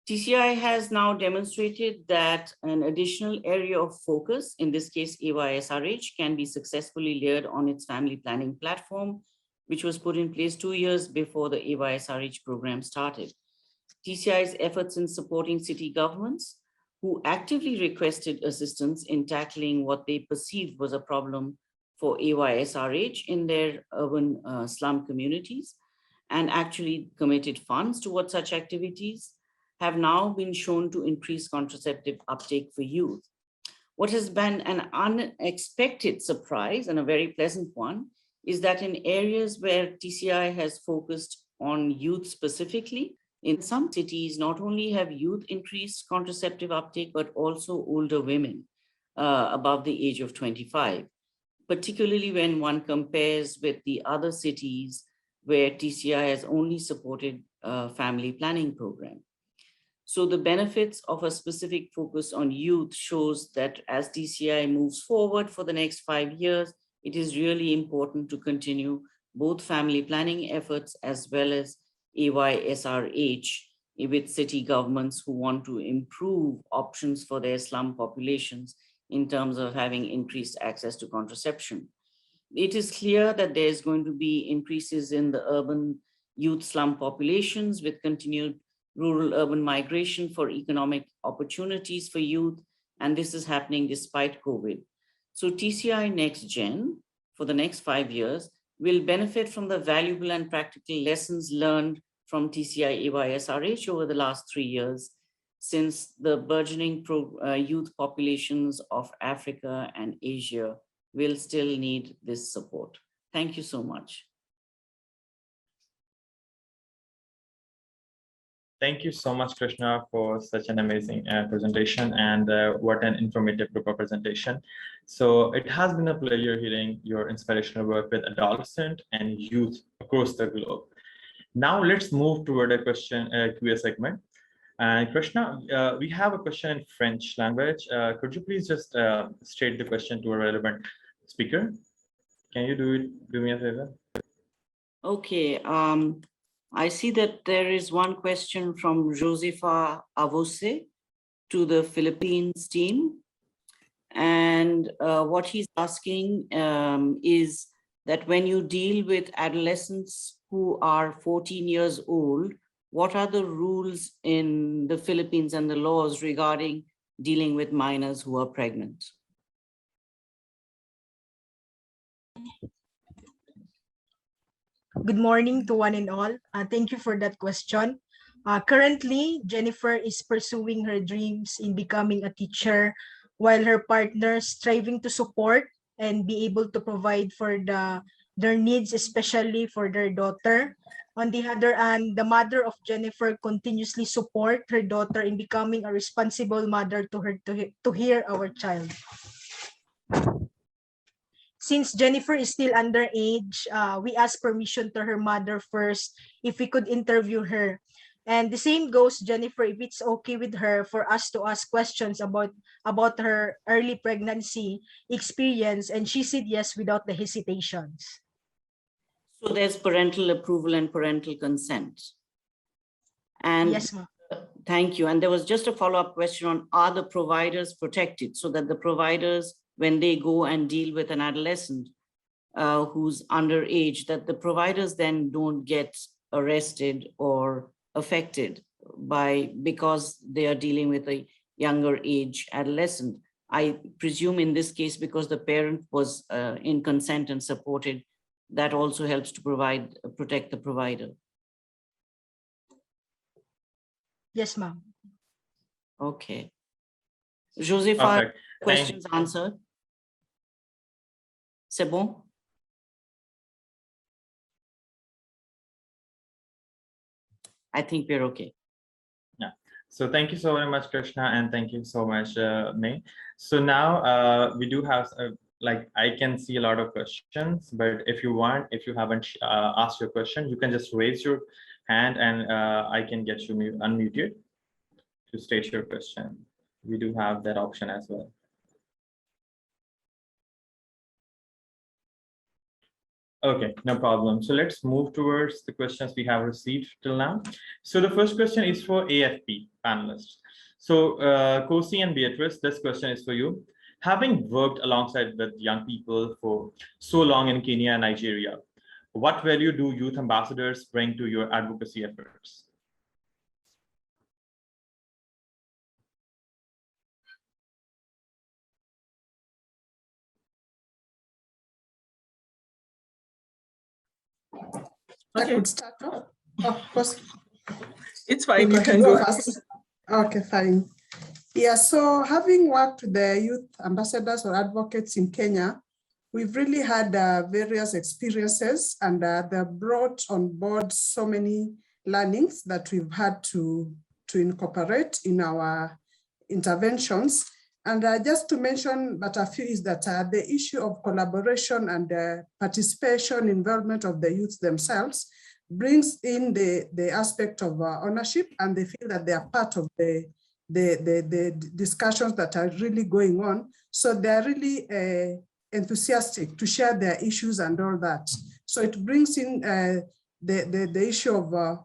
TCI has now demonstrated that an additional area of focus, in this case AYSRH, can be successfully layered on its family planning platform, which was put in place 2 years before the AYSRH program started. TCI's efforts in supporting city governments who actively requested assistance in tackling what they perceived was a problem for AYSRH in their urban slum communities and actually committed funds towards such activities have now been shown to increase contraceptive uptake for youth. What has been an unexpected surprise and a very pleasant one is that in areas where TCI has focused on youth specifically, in some cities, not only have youth increased contraceptive uptake, but also older women above the age of 25, particularly when one compares with the other cities where TCI has only supported a family planning program. So the benefits of a specific focus on youth shows that as TCI moves forward for the next 5 years, it is really important to continue both family planning efforts as well as AYSRH with city governments who want to improve options for their slum populations in terms of having increased access to contraception. It is clear that there's going to be increases in the urban youth slum populations with continued rural-urban migration for economic opportunities for youth, and this is happening despite COVID. So TCI Next Gen, for the next 5 years, will benefit from the valuable and practical lessons learned from TCI AYSRH over the last 3 years, since the burgeoning youth populations of Africa and Asia will still need this support. Thank you so much. Thank you so much, Krishna, for such an amazing presentation, and what an informative group of presentation. So it has been a pleasure hearing your inspirational work with adolescents and youth across the globe. Now let's move toward a question Q&A segment. Krishna, we have a question in French language. Could you please just state the question to a relevant speaker? Can you do me a favor? Okay. I see that there is one question from Josefa Avose to the Philippines team. And what he's asking is that when you deal with adolescents who are 14 years old, what are the rules in the Philippines and the laws regarding dealing with minors who are pregnant? Good morning to one and all. Thank you for that question. Currently, Jennifer is pursuing her dreams in becoming a teacher, while her partner is striving to support and be able to provide for their needs, especially for their daughter. On the other hand, the mother of Jennifer continuously support her daughter in becoming a responsible mother to hear our child. Since Jennifer is still underage, we asked permission to her mother first if we could interview her. And the same goes, Jennifer, if it's okay with her for us to ask questions about her early pregnancy experience, and she said yes without the hesitations. So there's parental approval and parental consent. And yes, ma'am. Thank you. And there was just a follow-up question on, are the providers protected, so that the providers, when they go and deal with an adolescent who's underage, that the providers then don't get arrested or affected because they are dealing with a younger age adolescent. I presume in this case, because the parent was in consent and supported, that also helps to protect the provider. Yes, ma'am. Okay. Josefa, questions answered? C'est bon? I think we're okay. Yeah. So thank you so very much, Krishna, and thank you so much, May. So now we do have, like, I can see a lot of questions, but if you haven't asked your question, you can just raise your hand and I can get you unmuted to state your question. We do have that option as well. Okay, no problem. So let's move towards the questions we have received till now. So the first question is for AFP panelists. So Kosi and Beatrice, this question is for you. Having worked alongside with young people for so long in Kenya and Nigeria, what value do youth ambassadors bring to your advocacy efforts? I could start off. Of course. It's fine. You can go first. Okay, fine. Yeah, so having worked with the youth ambassadors or advocates in Kenya, we've really had various experiences, and they brought on board so many learnings that we've had to incorporate in our interventions. And just to mention but a few is that the issue of collaboration and participation, involvement of the youth themselves brings in the aspect of ownership, and they feel that they are part of the discussions that are really going on. So they're really enthusiastic to share their issues and all that. So it brings in the issue of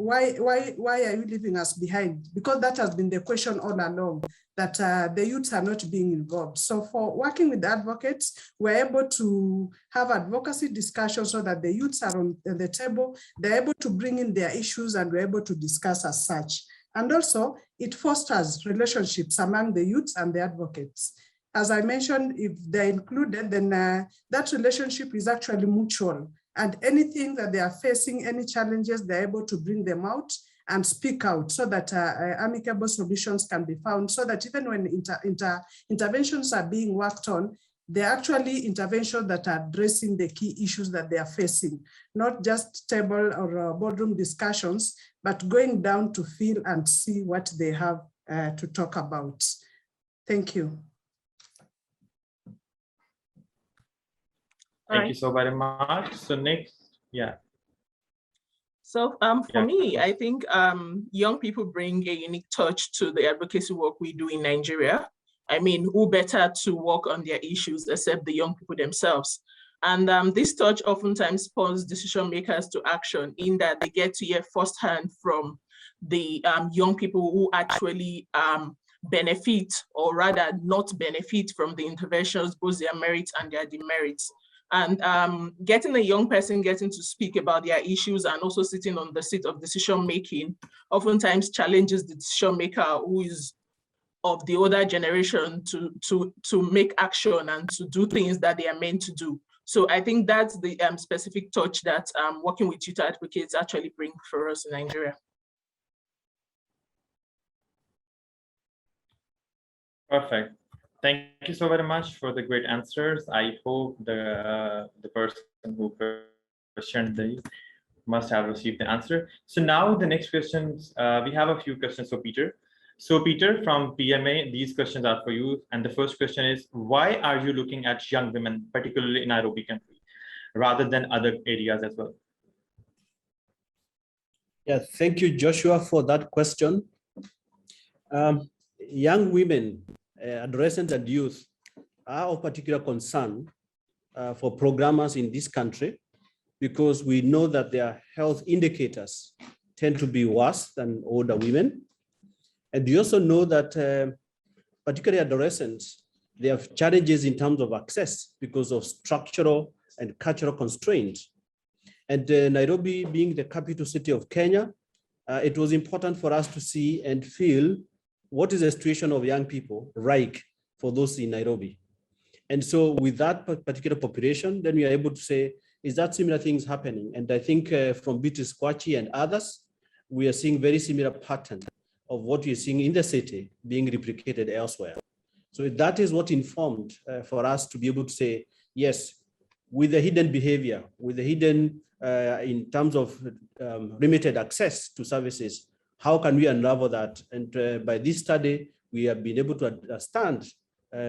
why are you leaving us behind? Because that has been the question all along, that the youths are not being involved. So for working with advocates, we're able to have advocacy discussions so that the youths are on the table, they're able to bring in their issues and we're able to discuss as such. And also it fosters relationships among the youths and the advocates. As I mentioned, if they're included, then that relationship is actually mutual. And anything that they are facing, any challenges, they're able to bring them out and speak out so that amicable solutions can be found, so that even when interventions are being worked on, they're actually interventions that are addressing the key issues that they are facing, not just table or boardroom discussions, but going down to feel and see what they have to talk about. Thank you. Thank you so very much. So next, yeah. So for me, I think young people bring a unique touch to the advocacy work we do in Nigeria. I mean, who better to work on their issues except the young people themselves? And this touch oftentimes spurs decision makers to action, in that they get to hear firsthand from the young people who actually benefit, or rather not benefit, from the interventions, both their merits and their demerits. And getting a young person getting to speak about their issues and also sitting on the seat of decision making oftentimes challenges the decision maker who is of the older generation to make action and to do things that they are meant to do. So I think that's the specific touch that working with youth advocates actually bring for us in Nigeria. Perfect. Thank you so very much for the great answers. I hope the person who questioned these must have received the answer. So now the next questions, we have a few questions for Peter. So Peter from PMA, these questions are for you. And the first question is, why are you looking at young women, particularly in Nairobi country, rather than other areas as well? Yeah, thank you, Joshua, for that question. Young women, adolescents and youth are of particular concern for programmers in this country, because we know that their health indicators tend to be worse than older women. And we also know that particularly adolescents, they have challenges in terms of access because of structural and cultural constraints. And Nairobi being the capital city of Kenya, it was important for us to see and feel what is the situation of young people like for those in Nairobi. And so with that particular population, then we are able to say, is that similar things happening? And I think from Beatrice Kwachi and others, we are seeing very similar pattern of what we're seeing in the city being replicated elsewhere. So that is what informed for us to be able to say, yes, with the hidden behavior, with the hidden, in terms of limited access to services, how can we unravel that? And by this study, we have been able to understand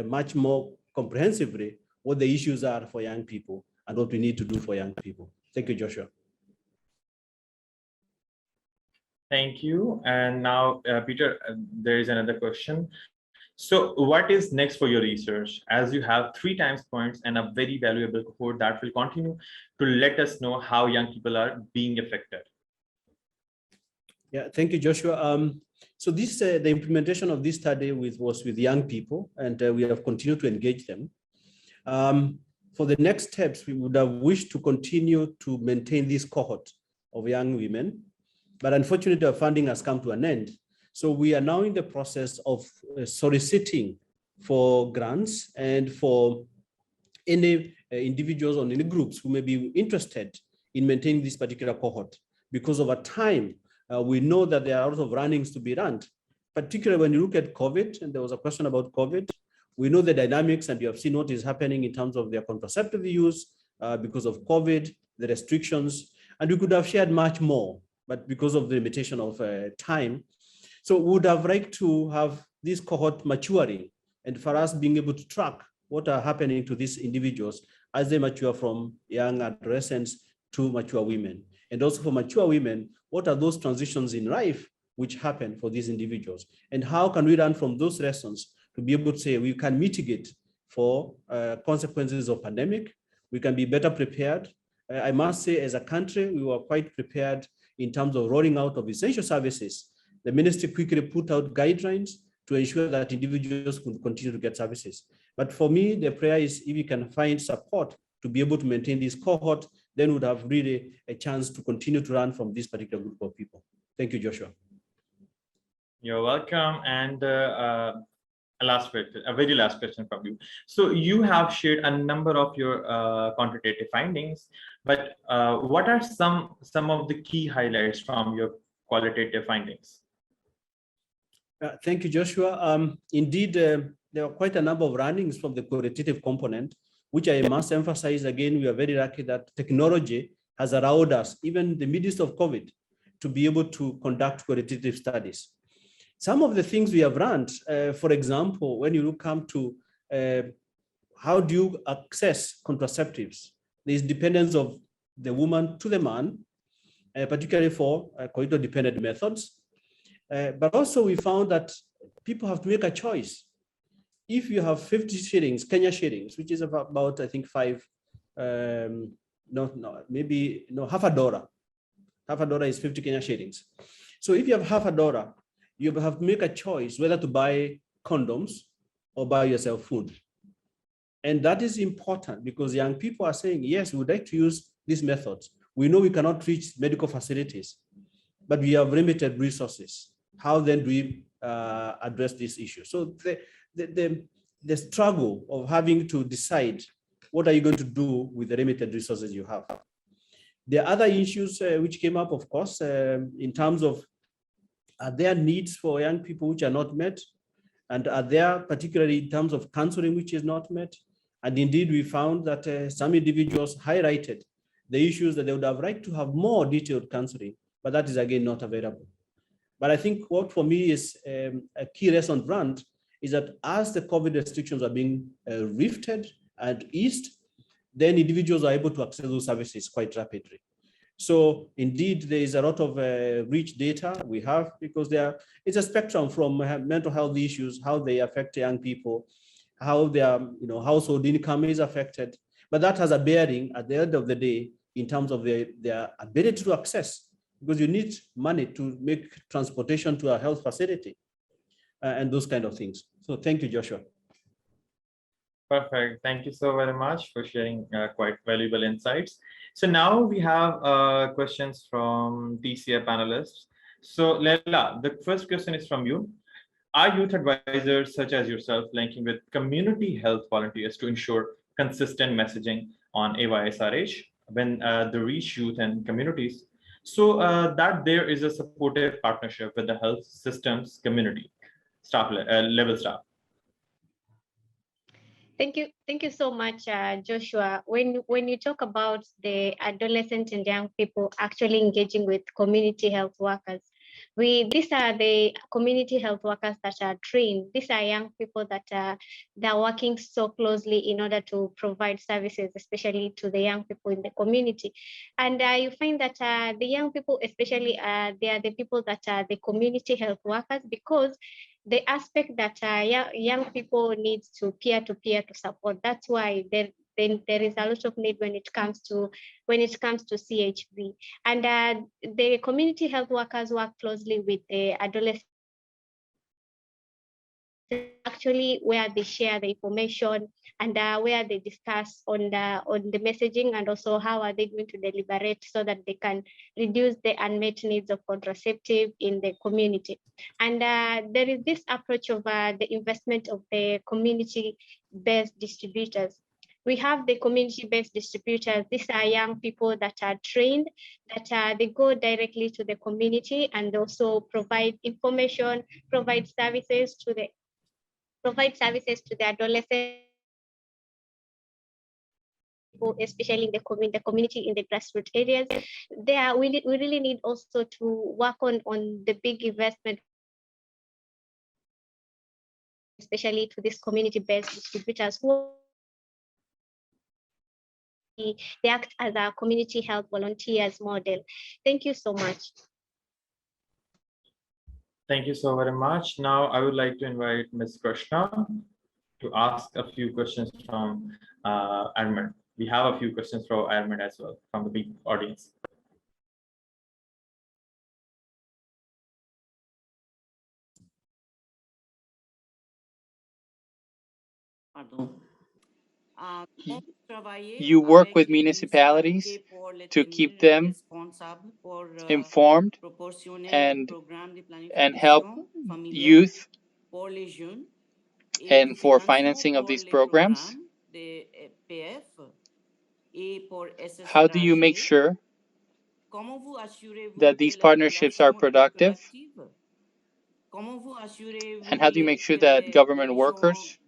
much more comprehensively what the issues are for young people and what we need to do for young people. Thank you, Joshua. Thank you. And now, Peter, there is another question. So what is next for your research, as you have 3 times points and a very valuable cohort that will continue to let us know how young people are being affected? Yeah, thank you, Joshua. So this, the implementation of this study was with young people, and we have continued to engage them. For the next steps, we would have wished to continue to maintain this cohort of young women, but unfortunately, our funding has come to an end. So we are now in the process of soliciting for grants and for any individuals or any groups who may be interested in maintaining this particular cohort. Because over time, we know that there are a lot of runnings to be run, particularly when you look at COVID, and there was a question about COVID. We know the dynamics, and you have seen what is happening in terms of their contraceptive use because of COVID, the restrictions, and we could have shared much more, but because of the limitation of time. So we would have liked to have this cohort maturing, and for us being able to track what are happening to these individuals as they mature from young adolescents to mature women. And also for mature women, what are those transitions in life which happen for these individuals? And how can we learn from those lessons to be able to say we can mitigate for consequences of pandemic, we can be better prepared. I must say, as a country, we were quite prepared in terms of rolling out of essential services, the ministry quickly put out guidelines to ensure that individuals could continue to get services. But for me, the prayer is if we can find support to be able to maintain this cohort, then we would have really a chance to continue to run from this particular group of people. Thank you, Joshua. You're welcome. And a very last question from you. So you have shared a number of your quantitative findings, but what are some of the key highlights from your qualitative findings? Thank you, Joshua. Indeed, there are quite a number of runnings from the qualitative component, which I must emphasize again. We are very lucky that technology has allowed us, even in the midst of COVID, to be able to conduct qualitative studies. Some of the things we have run, for example, when you come to how do you access contraceptives, there is dependence of the woman to the man, particularly for coito-dependent methods. But also we found that people have to make a choice. If you have 50 shillings, Kenya shillings, which is about I think half a dollar. Half a dollar is 50 Kenya shillings. So if you have half a dollar, you have to make a choice whether to buy condoms or buy yourself food. And that is important because young people are saying, yes, we would like to use these methods. We know we cannot reach medical facilities, but we have limited resources. How then do we address this issue? So the struggle of having to decide what are you going to do with the limited resources you have. There are other issues which came up, of course, in terms of are there needs for young people which are not met? And are there, particularly in terms of counseling, which is not met? And indeed, we found that some individuals highlighted the issues that they would have liked to have more detailed counseling, but that is again not available. But I think what for me is a key lesson learned is that as the COVID restrictions are being lifted and eased, then individuals are able to access those services quite rapidly. So indeed, there is a lot of rich data we have because it's a spectrum from mental health issues, how they affect young people, how their household income is affected. But that has a bearing at the end of the day in terms of their ability to access, because you need money to make transportation to a health facility and those kind of things. So thank you, Joshua. Perfect. Thank you so very much for sharing quite valuable insights. So now we have questions from TCI panelists. So Leila, the first question is from you. Are youth advisors such as yourself linking with community health volunteers to ensure consistent messaging on AYSRH when they reach youth and communities, so that there is a supportive partnership with the health systems community level staff? Thank you so much, Joshua. When you talk about the adolescent and young people actually engaging with community health workers, these are the community health workers that are trained. These are young people that they're working so closely in order to provide services, especially to the young people in the community. And you find that the young people, especially, they are the people that are the community health workers, because the aspect that young people need to peer-to-peer to support. That's why there is a lot of need when it comes to CHV. And the community health workers work closely with the adolescents, actually where they share the information and where they discuss on the messaging, and also how are they going to deliberate so that they can reduce the unmet needs of contraceptive in the community. And there is this approach of the investment of the community-based distributors. We have the community-based distributors. These are young people that are trained, that they go directly to the community and also provide information, provide services to the adolescents, especially in the community, in the grassroots areas. We really need also to work on the big investment, especially to these community-based distributors who they act as a community health volunteers model. Thank you so much. Thank you so very much. Now I would like to invite Ms. Krishna to ask a few questions from admin. We have a few questions from admin as well, from the big audience. You work with municipalities to keep them informed and help youth and for financing of these programs. How do you make sure that these partnerships are productive? And how do you make sure that government workers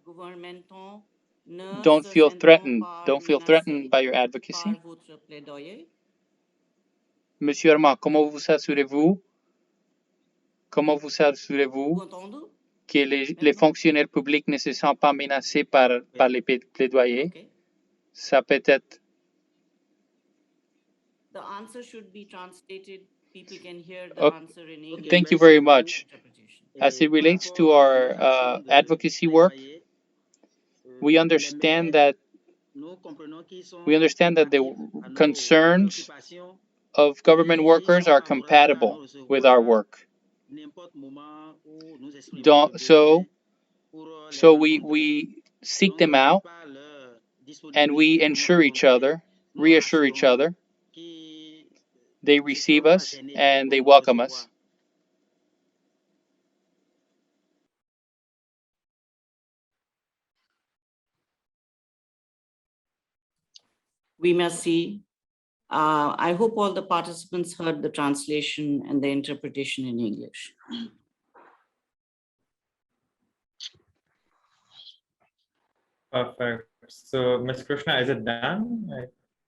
don't feel threatened by your advocacy? Monsieur Armand, comment vous assurez-vous que les fonctionnaires publics ne se sentent pas menacés par les plaidoyers? Ça peut être. The answer should be translated. People can hear the Okay. answer in English. Thank you very much. As it relates to our advocacy work, we understand that the concerns of government workers are compatible with our work. So we seek them out and we reassure each other. They receive us and they welcome us. We must see. I hope all the participants heard the translation and the interpretation in English. Perfect. So, Ms. Krishna, is it done?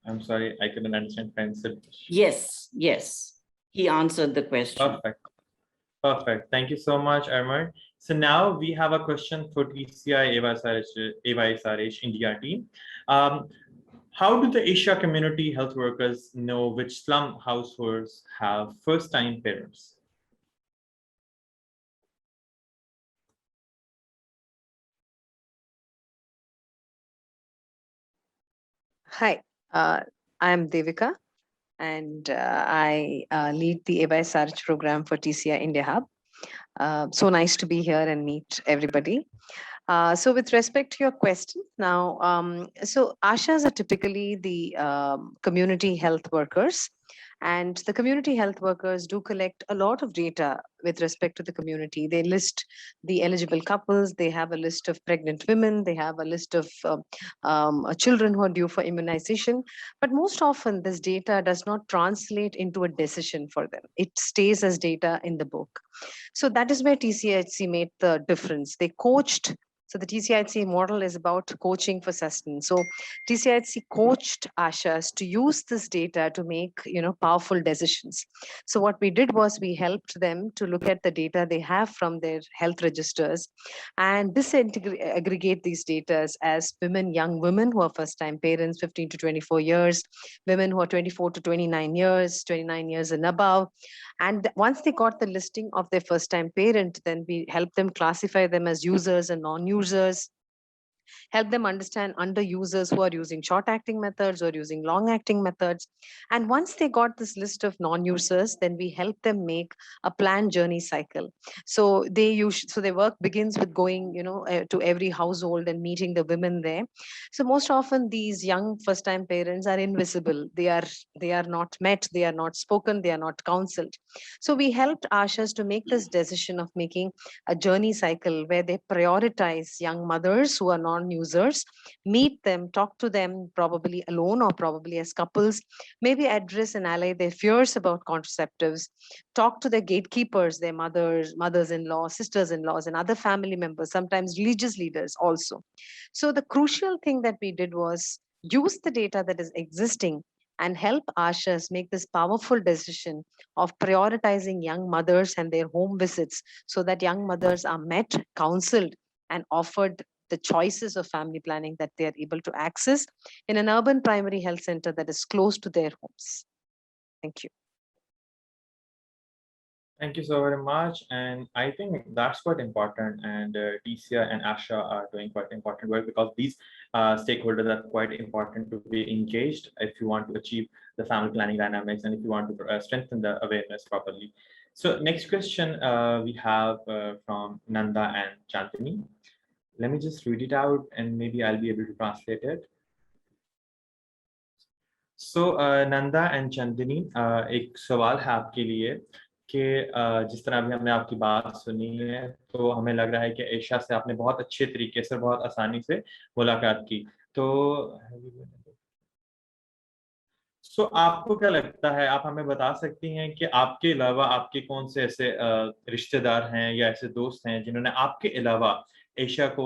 I'm sorry, I couldn't understand French. Yes. He answered the question. Perfect. Thank you so much, Armand. So now we have a question for TCI AYSRH India team. How do the Asia community health workers know which slum households have first-time parents? Hi, I'm Devika, and I lead the AYSRH program for TCI India Hub. So nice to be here and meet everybody. So with respect to your question now, so ASHAs are typically the community health workers, and the community health workers do collect a lot of data with respect to the community. They list the eligible couples, they have a list of pregnant women, they have a list of children who are due for immunization. But most often this data does not translate into a decision for them. It stays as data in the book. So that is where TCIHC made the difference. They coached. So the TCIHC model is about coaching for sustenance. So TCIHC coached ASHAs to use this data to make powerful decisions. So what we did was we helped them to look at the data they have from their health registers and disaggregate these data as young women who are first-time parents, 15 to 24 years, women who are 24 to 29 years, 29 years and above. And once they got the listing of their first-time parent, then we helped them classify them as users and non-users, help them understand under users who are using short-acting methods or using long-acting methods. And once they got this list of non-users, then we help them make a planned journey cycle. So their work begins with going, to every household and meeting the women there. So most often these young first-time parents are invisible. They are not met, they are not spoken, they are not counseled. So we helped ASHAs to make this decision of making a journey cycle where they prioritize young mothers who are non-users, meet them, talk to them, probably alone or probably as couples, maybe address and allay their fears about contraceptives, talk to their gatekeepers, their mothers-in-law, sisters-in-laws, and other family members, sometimes religious leaders also. So the crucial thing that we did was use the data that is existing and help ASHAs make this powerful decision of prioritizing young mothers and their home visits so that young mothers are met, counseled, and offered the choices of family planning that they are able to access in an urban primary health center that is close to their homes. Thank you. Thank you so very much. And I think that's quite important. And TCI and ASHA are doing quite important work because these stakeholders are quite important to be engaged if you want to achieve the family planning dynamics and if you want to strengthen the awareness properly. So next question we have from Nanda and Chandini. Let me just read it out and maybe I'll be able to translate it. So Nanda and Chandini, एक सवाल है आपके लिए कि जिस तरह अभी हमने आपकी बात सुनी है तो हमें लग रहा है कि एशा से आपने बहुत अच्छे तरीके से बहुत आसानी से मुलाकात की। तो आपको क्या लगता है, आप हमें बता सकती हैं कि आपके अलावा आपके कौन से ऐसे रिश्तेदार हैं या ऐसे दोस्त हैं जिन्होंने आपके अलावा एशा को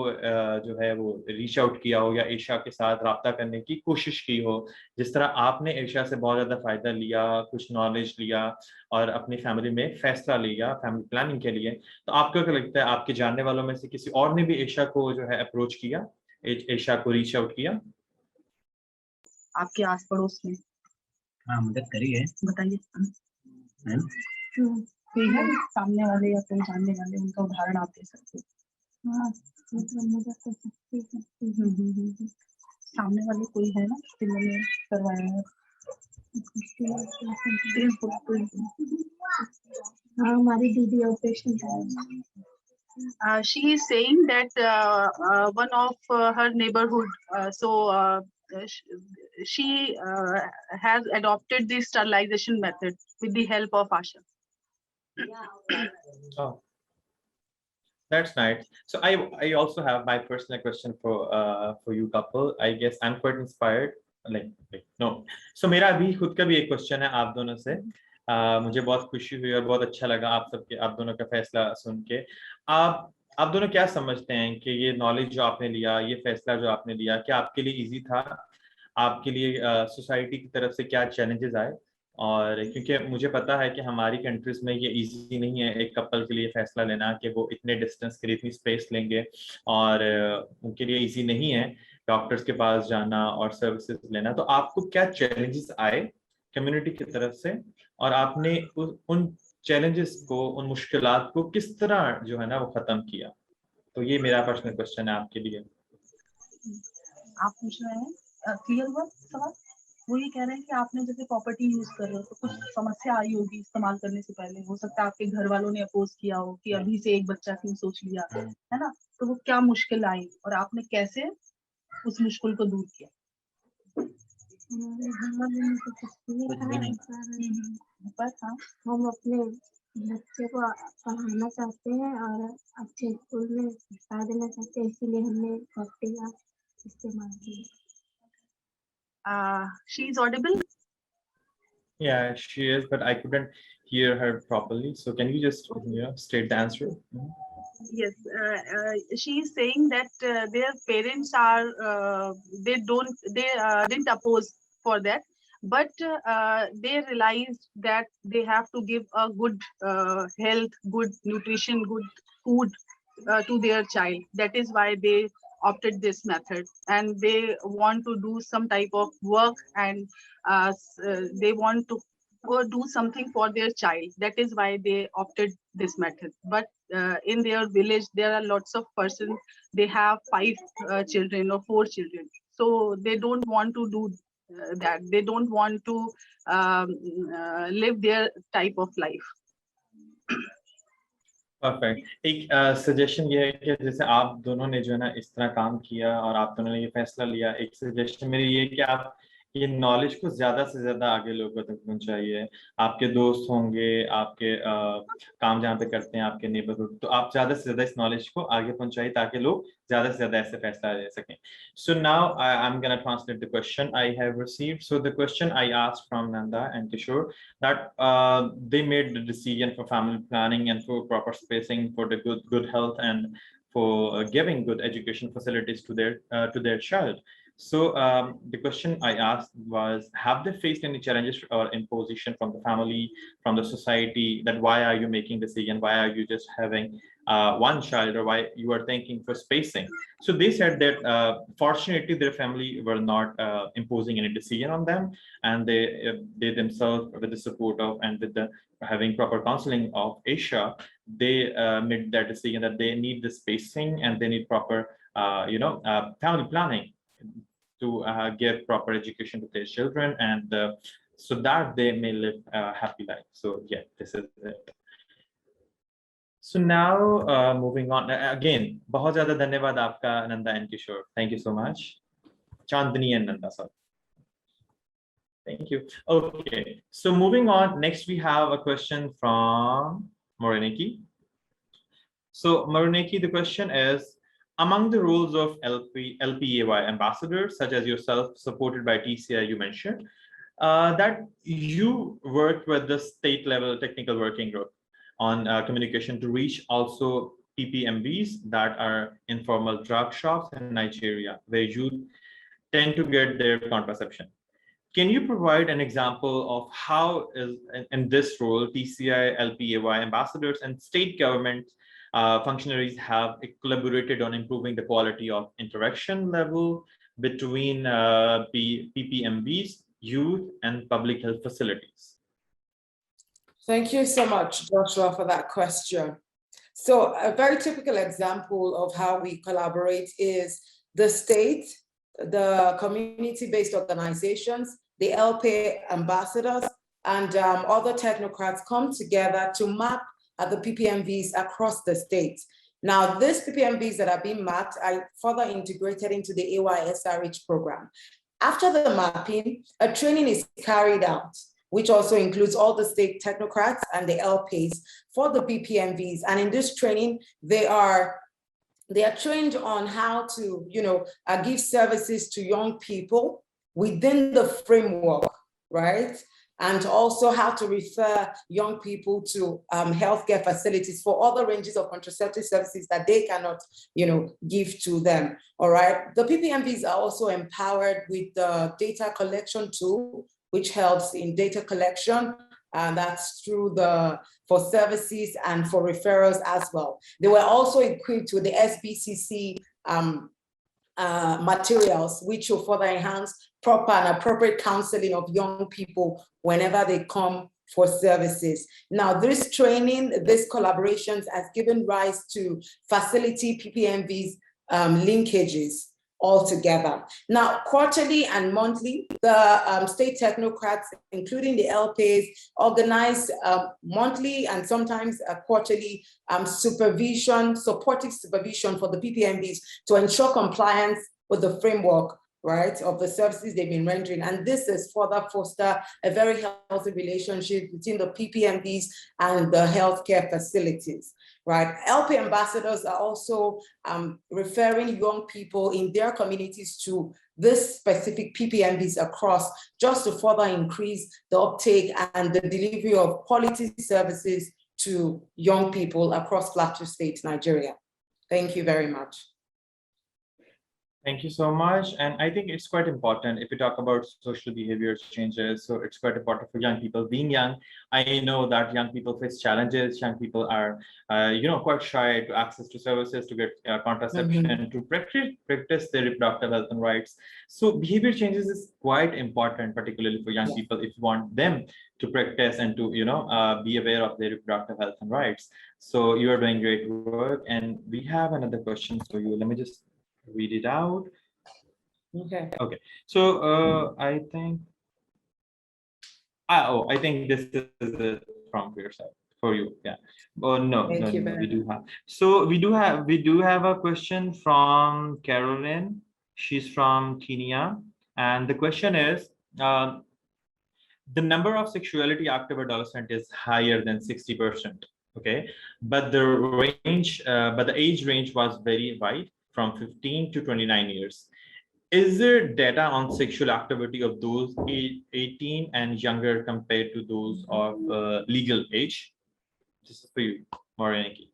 जो है वो रीच आउट किया हो या एशा के साथ राब्ता करने की कोशिश की हो, जिस तरह आपने एशा से बहुत ज़्यादा फ़ायदा लिया, कुछ नॉलेज लिया और अपनी फैमिली में फैसला लिया फैमिली प्लानिंग के लिए। तो आपको क्या लगता है आपके जानने वालों में से किसी और ने भी एशा को जो है अप्रोच किया, एशा को रीच आउट किया? आपके आस पड़ोस में? हाँ, मदद करी है। बताइए। कोई है सामने वाले या कोई जानने वाले, उनका उदाहरण आप दे सकते हैं? मदद कर सकते हैं। सामने वाले कोई है ना जिन्होंने करवाया है? हाँ, हमारी दीदी operation She is saying that one of her neighborhood, she has adopted the sterilization method with the help of Asha. Oh, that's nice. So I also have my personal question for you couple. I guess I'm quite inspired. Like no. So मेरा अभी खुद का भी एक question है आप दोनों से। मुझे बहुत खुशी हुई और बहुत अच्छा लगा आप दोनों का फैसला सुन के। आप दोनों क्या समझते हैं कि ये नॉलेज जो आपने लिया, ये फैसला जो आपने लिया, क्या आपके लिए इजी था? आपके लिए सोसाइटी की तरफ से क्या चैलेंजेस आए? और क्योंकि मुझे पता है कि हमारी कंट्रीज में ये इजी नहीं है एक कपल के लिए फैसला लेना कि वो इतने डिस्टेंस के लिए इतनी स्पेस लेंगे, और उनके लिए इजी नहीं है डॉक्टर्स के पास जाना और सर्विसेज लेना। तो आपको क्या चैलेंजेस आए कम्युनिटी की तरफ से, और आपने उन चैलेंजेस को, उन मुश्किलात को किस तरह जो है ना वो खत्म किया? तो ये मेरा पर्सनल क्वेश्चन है आपके लिए। आप पूछ रहे हैं, क्लियर हुआ सवाल? वो ये कह रहे हैं कि आपने जैसे प्रॉपर्टी यूज कर रहे हो तो कुछ समस्या आई होगी इस्तेमाल करने से पहले, हो सकता है आपके घर वालों ने अपोज किया हो कि अभी से एक बच्चा क्यों सोच लिया, है ना? तो वो क्या मुश्किल आई और आपने कैसे उस मुश्किल को दूर किया? पर हाँ, हम अपने बच्चे को पढ़ाना चाहते हैं और अच्छे स्कूल में पढ़ा देना चाहते हैं, इसीलिए हमने प्रॉपर्टी का इस्तेमाल किया। She is audible? Yeah, she is, but I couldn't hear her properly. So can you just state the answer? Yes, she is saying that their parents are they didn't oppose for that, but they realized that they have to give a good health, good nutrition, good food to their child. That is why they opted this method, and they want to do some type of work, and they want to go do something for their child. That is why they opted this method. But in their village, there are lots of persons, they have 5 children or 4 children. So they don't want to do that. They don't want to live their type of life. Perfect. एक suggestion ये है कि जैसे आप दोनों ने जो है ना इस तरह काम किया और आप दोनों ने ये फैसला लिया, एक सजेशन मेरी ये कि आप ये नॉलेज को ज्यादा से ज्यादा आगे लोगों तक पहुंचाइए। आपके दोस्त होंगे, आपके काम जहाँ पे करते हैं, आपके नेबरहुड, तो आप ज्यादा से ज्यादा इस नॉलेज को आगे पहुंचाइए ताकि लोग ज्यादा से ज्यादा ऐसे फैसला ले सकें। So now I'm gonna translate the question I have received. So the question I asked from Nanda and Kishore, that they made the decision for family planning and for proper spacing, for the good health, and for giving good education facilities to their child. So the question I asked was, have they faced any challenges or imposition from the family, from the society, that why are you making decision? Why are you just having one child, or why you are thinking for spacing? So they said that fortunately their family were not imposing any decision on them, and they themselves, with the support of and with the having proper counseling of Asia, they made that decision that they need the spacing and they need proper family planning to give proper education to their children, and so that they may live a happy life. So yeah, this is it. So now moving on again, बहुत ज़्यादा धन्यवाद आपका Nanda and Kishore. Thank you so much. Chandni and Nanda, sorry. Thank you. Okay, so moving on, next we have a question from Moreniki. So Moreniki, the question is, among the roles of LPAY ambassadors, such as yourself, supported by TCI, you mentioned, that you worked with the state level technical working group on communication to reach also PPMVs that are informal drug shops in Nigeria, where youth tend to get their contraception. Can you provide an example of how is in this role TCI, LPAY ambassadors and state government functionaries have collaborated on improving the quality of interaction level between PPMVs, youth, and public health facilities? Thank you so much, Joshua, for that question. So a very typical example of how we collaborate is the state, the community-based organizations, the LPA ambassadors, and other technocrats come together to map the PPMVs across the state. Now, these PPMVs that are being mapped are further integrated into the AYSRH program. After the mapping, a training is carried out, which also includes all the state technocrats and the LPAs for the PPMVs. And in this training, they are trained on how to, give services to young people within the framework, right? And also how to refer young people to healthcare facilities for other ranges of contraceptive services that they cannot, give to them, all right? The PPMVs are also empowered with the data collection tool, which helps in data collection, and that's for services and for referrals as well. They were also equipped with the SBCC materials, which will further enhance proper and appropriate counseling of young people whenever they come for services. Now, this training, this collaborations has given rise to facility PPMVs linkages altogether. Now, quarterly and monthly, the state technocrats, including the LPAs, organize monthly and sometimes quarterly supportive supervision for the PPMVs to ensure compliance with the framework, right, of the services they've been rendering. And this is further foster a very healthy relationship between the PPMVs and the healthcare facilities, right? LP ambassadors are also referring young people in their communities to this specific PPMVs across, just to further increase the uptake and the delivery of quality services to young people across Plateau State, Nigeria. Thank you very much. Thank you so much. And I think it's quite important if we talk about social behavior changes. So it's quite important for young people. Being young, I know that young people face challenges. Young people are, quite shy to access to services, to get contraception, and to practice their reproductive health and rights. So behavior changes is quite important, particularly for young people, if you want them to practice and to, be aware of their reproductive health and rights. So you are doing great work. And we have another question for you. Let me just read it out. Okay. So I think this is it from your side for you. Yeah. Oh no, we do have. So we do have a question from Caroline. She's from Kenya, and the question is, the number of sexuality active adolescent is higher than 60%. Okay, but the age range was very wide, from 15 to 29 years. Is there data on sexual activity of those 18 and younger compared to those of legal age? This is for you, Moreniki.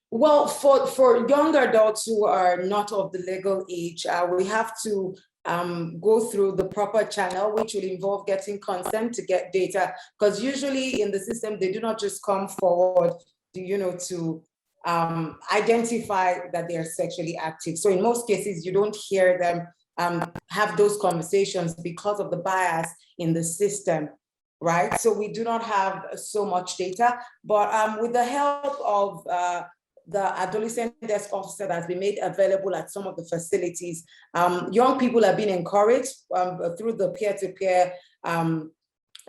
Well, for young adults who are not of the legal age, we have to go through the proper channel, which will involve getting consent to get data, because usually in the system, they do not just come forward to identify that they are sexually active. So in most cases, you don't hear them have those conversations because of the bias in the system, right? So we do not have so much data, but with the help of the adolescent desk officer that's been made available at some of the facilities, young people are being encouraged through the peer-to-peer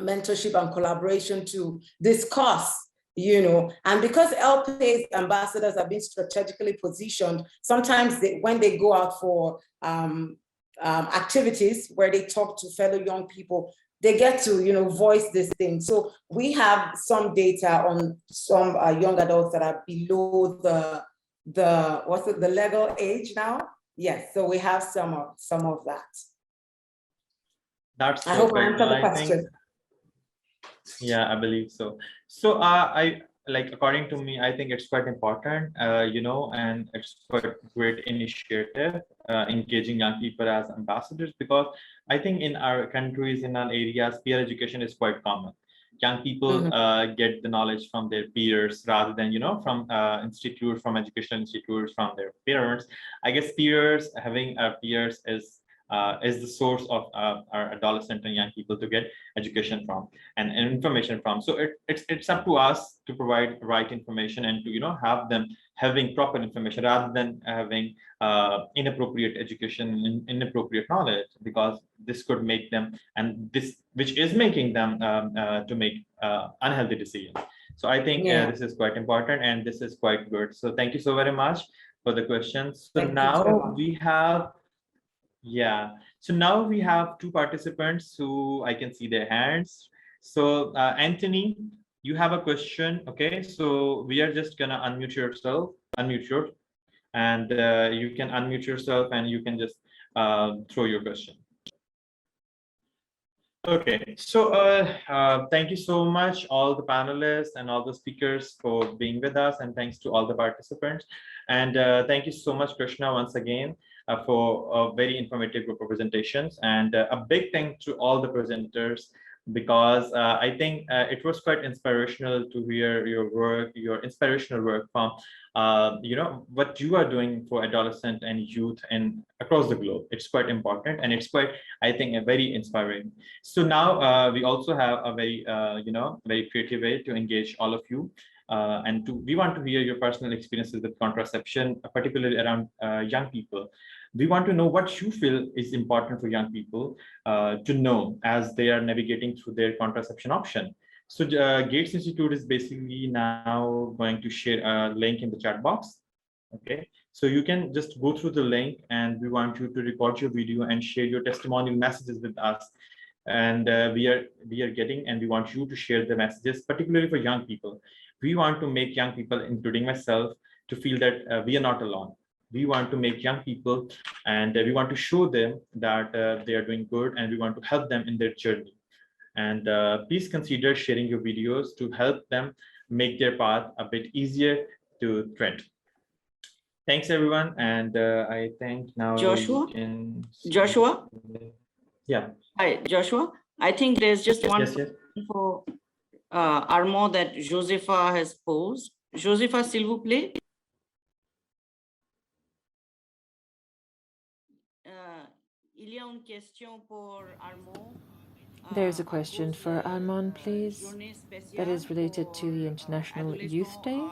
mentorship and collaboration to discuss And because LPA's ambassadors have been strategically positioned, sometimes when they go out for activities where they talk to fellow young people, they get to, voice this thing. So we have some data on some young adults that are below the legal age now. Yes, so we have some of that. That's I hope I perfect. answered the I question. think, yeah, I believe so. So according to me, I think it's quite important, and it's quite a great initiative, engaging young people as ambassadors, because I think in our countries, in our areas, peer education is quite common. Young people get the knowledge from their peers rather than, from institutes, from educational institutes, from their parents. I guess having peers is the source of our adolescent and young people to get education from and information from. So it's up to us to provide right information and to have them having proper information rather than having inappropriate education, inappropriate knowledge, because this could make them, and this which is making them to make unhealthy decisions. So I think this is quite important and this is quite good. So thank you so very much for the questions. So now we have so now we have two participants who I can see their hands. So Anthony, you have a question. Okay, so we are just gonna unmute your, and you can unmute yourself and you can just throw your question. Okay, so thank you so much, all the panelists and all the speakers, for being with us, and thanks to all the participants. And thank you so much, Krishna, once again, for very informative group of presentations. And a big thank to all the presenters, because I think it was quite inspirational to hear your work, your inspirational work from, what you are doing for adolescent and youth and across the globe. It's quite important, and it's quite, I think, a very inspiring. So now we also have a very, very creative way to engage all of you. We want to hear your personal experiences with contraception, particularly around young people. We want to know what you feel is important for young people to know as they are navigating through their contraception option. So Gates Institute is basically now going to share a link in the chat box. Okay, so you can just go through the link, and we want you to record your video and share your testimonial messages with us. And we are getting, and we want you to share the messages, particularly for young people. We want to make young people, including myself, to feel that we are not alone. We want to make young people, and we want to show them that they are doing good, and we want to help them in their journey. And please consider sharing your videos to help them make their path a bit easier to tread. Thanks, everyone. And I think now Joshua? Joshua? Yeah. Hi, Joshua. I think there's just one yes. for Armand that Josepha has posed. Josepha, s'il vous plaît. Il y a une question pour Armand. There's a question for Armand, please, that is related to the International Youth Day.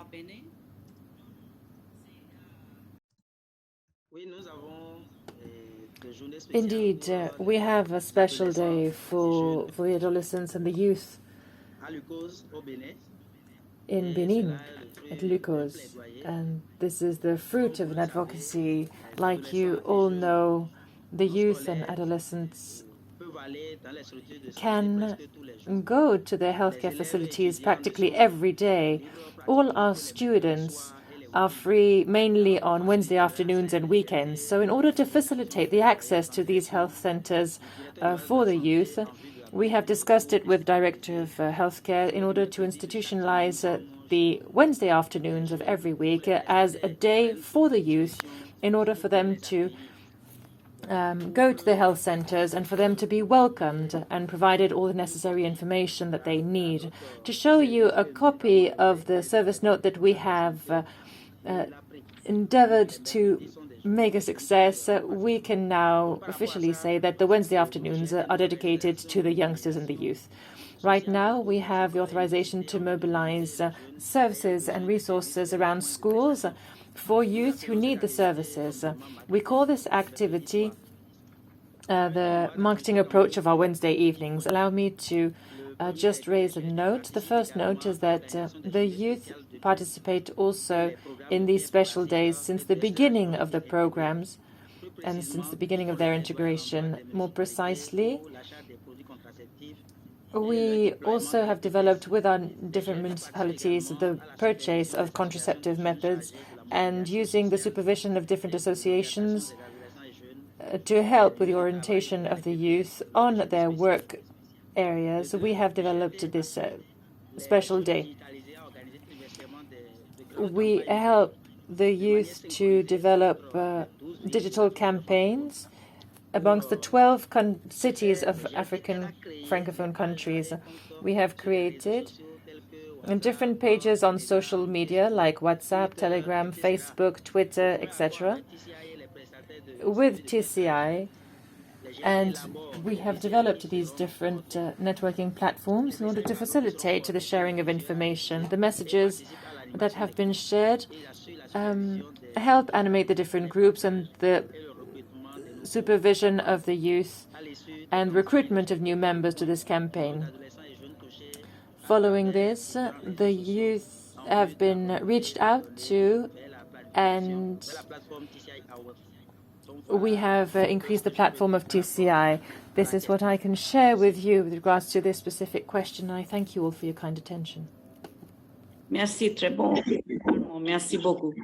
Indeed, we have a special day for the adolescents and the youth in Benin, at Lucos. And this is the fruit of an advocacy. Like you all know, the youth and adolescents can go to their healthcare facilities practically every day. All our students are free mainly on Wednesday afternoons and weekends. So in order to facilitate the access to these health centers for the youth, we have discussed it with Director of Healthcare in order to institutionalize the Wednesday afternoons of every week as a day for the youth, in order for them to go to the health centers and for them to be welcomed and provided all the necessary information that they need. To show you a copy of the service note that we have endeavored to make a success, we can now officially say that the Wednesday afternoons are dedicated to the youngsters and the youth. Right now, we have the authorization to mobilize services and resources around schools for youth who need the services. We call this activity the marketing approach of our Wednesday evenings. Allow me to just raise a note. The first note is that the youth participate also in these special days since the beginning of the programs and since the beginning of their integration. More precisely, we also have developed with our different municipalities the purchase of contraceptive methods and using the supervision of different associations to help with the orientation of the youth on their work areas. We have developed this special day. We help the youth to develop digital campaigns amongst the 12 cities of African Francophone countries. We have created different pages on social media like WhatsApp, Telegram, Facebook, Twitter, etc. with TCI, and we have developed these different networking platforms in order to facilitate the sharing of information. The messages that have been shared help animate the different groups and the supervision of the youth and recruitment of new members to this campaign. Following this, the youth have been reached out to, and we have increased the platform of TCI. This is what I can share with you with regards to this specific question. I thank you all for your kind attention. Merci, très bon. Merci beaucoup.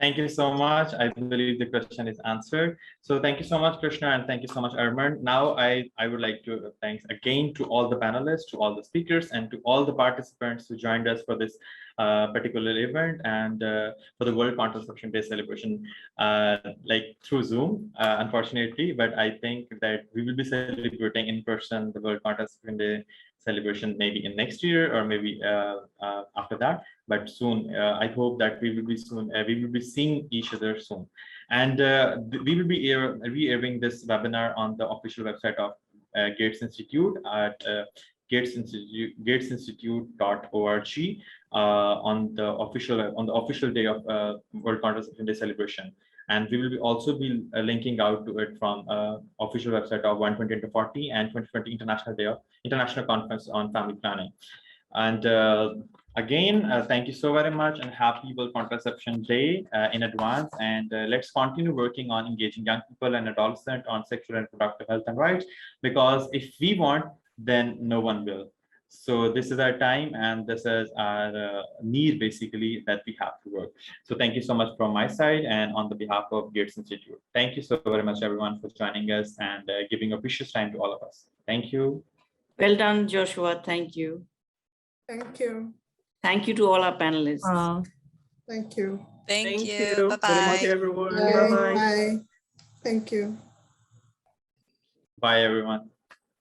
Thank you so much. I believe the question is answered. So thank you so much, Krishna, and thank you so much, Armand. Now I would like to thanks again to all the panelists, to all the speakers, and to all the participants who joined us for this particular event and for the World Contraception Day celebration, like through Zoom, unfortunately. But I think that we will be celebrating in person the World Contraception Day celebration maybe in next year or maybe after that. But soon, I hope that we will be seeing each other soon. And we will be re-airing this webinar on the official website of Gates Institute at gatesinstitute.org on the official day of World Contraception Day celebration. And we will also be linking out to it from official website of 120/40 and 2020 International Conference on Family Planning. And again, thank you so very much and happy World Contraception Day in advance. And let's continue working on engaging young people and adolescents on sexual and reproductive health and rights, because if we want, then no one will. So this is our time and this is our need basically that we have to work. So thank you so much from my side and on the behalf of Gates Institute. Thank you so very much everyone for joining us and giving your precious time to all of us. Thank you. Well done, Joshua. Thank you. Thank you. Thank you to all our panelists. Thank you. Thank you. Bye-bye. Very much, everyone. Bye. Bye-bye. Bye. Thank you. Bye, everyone.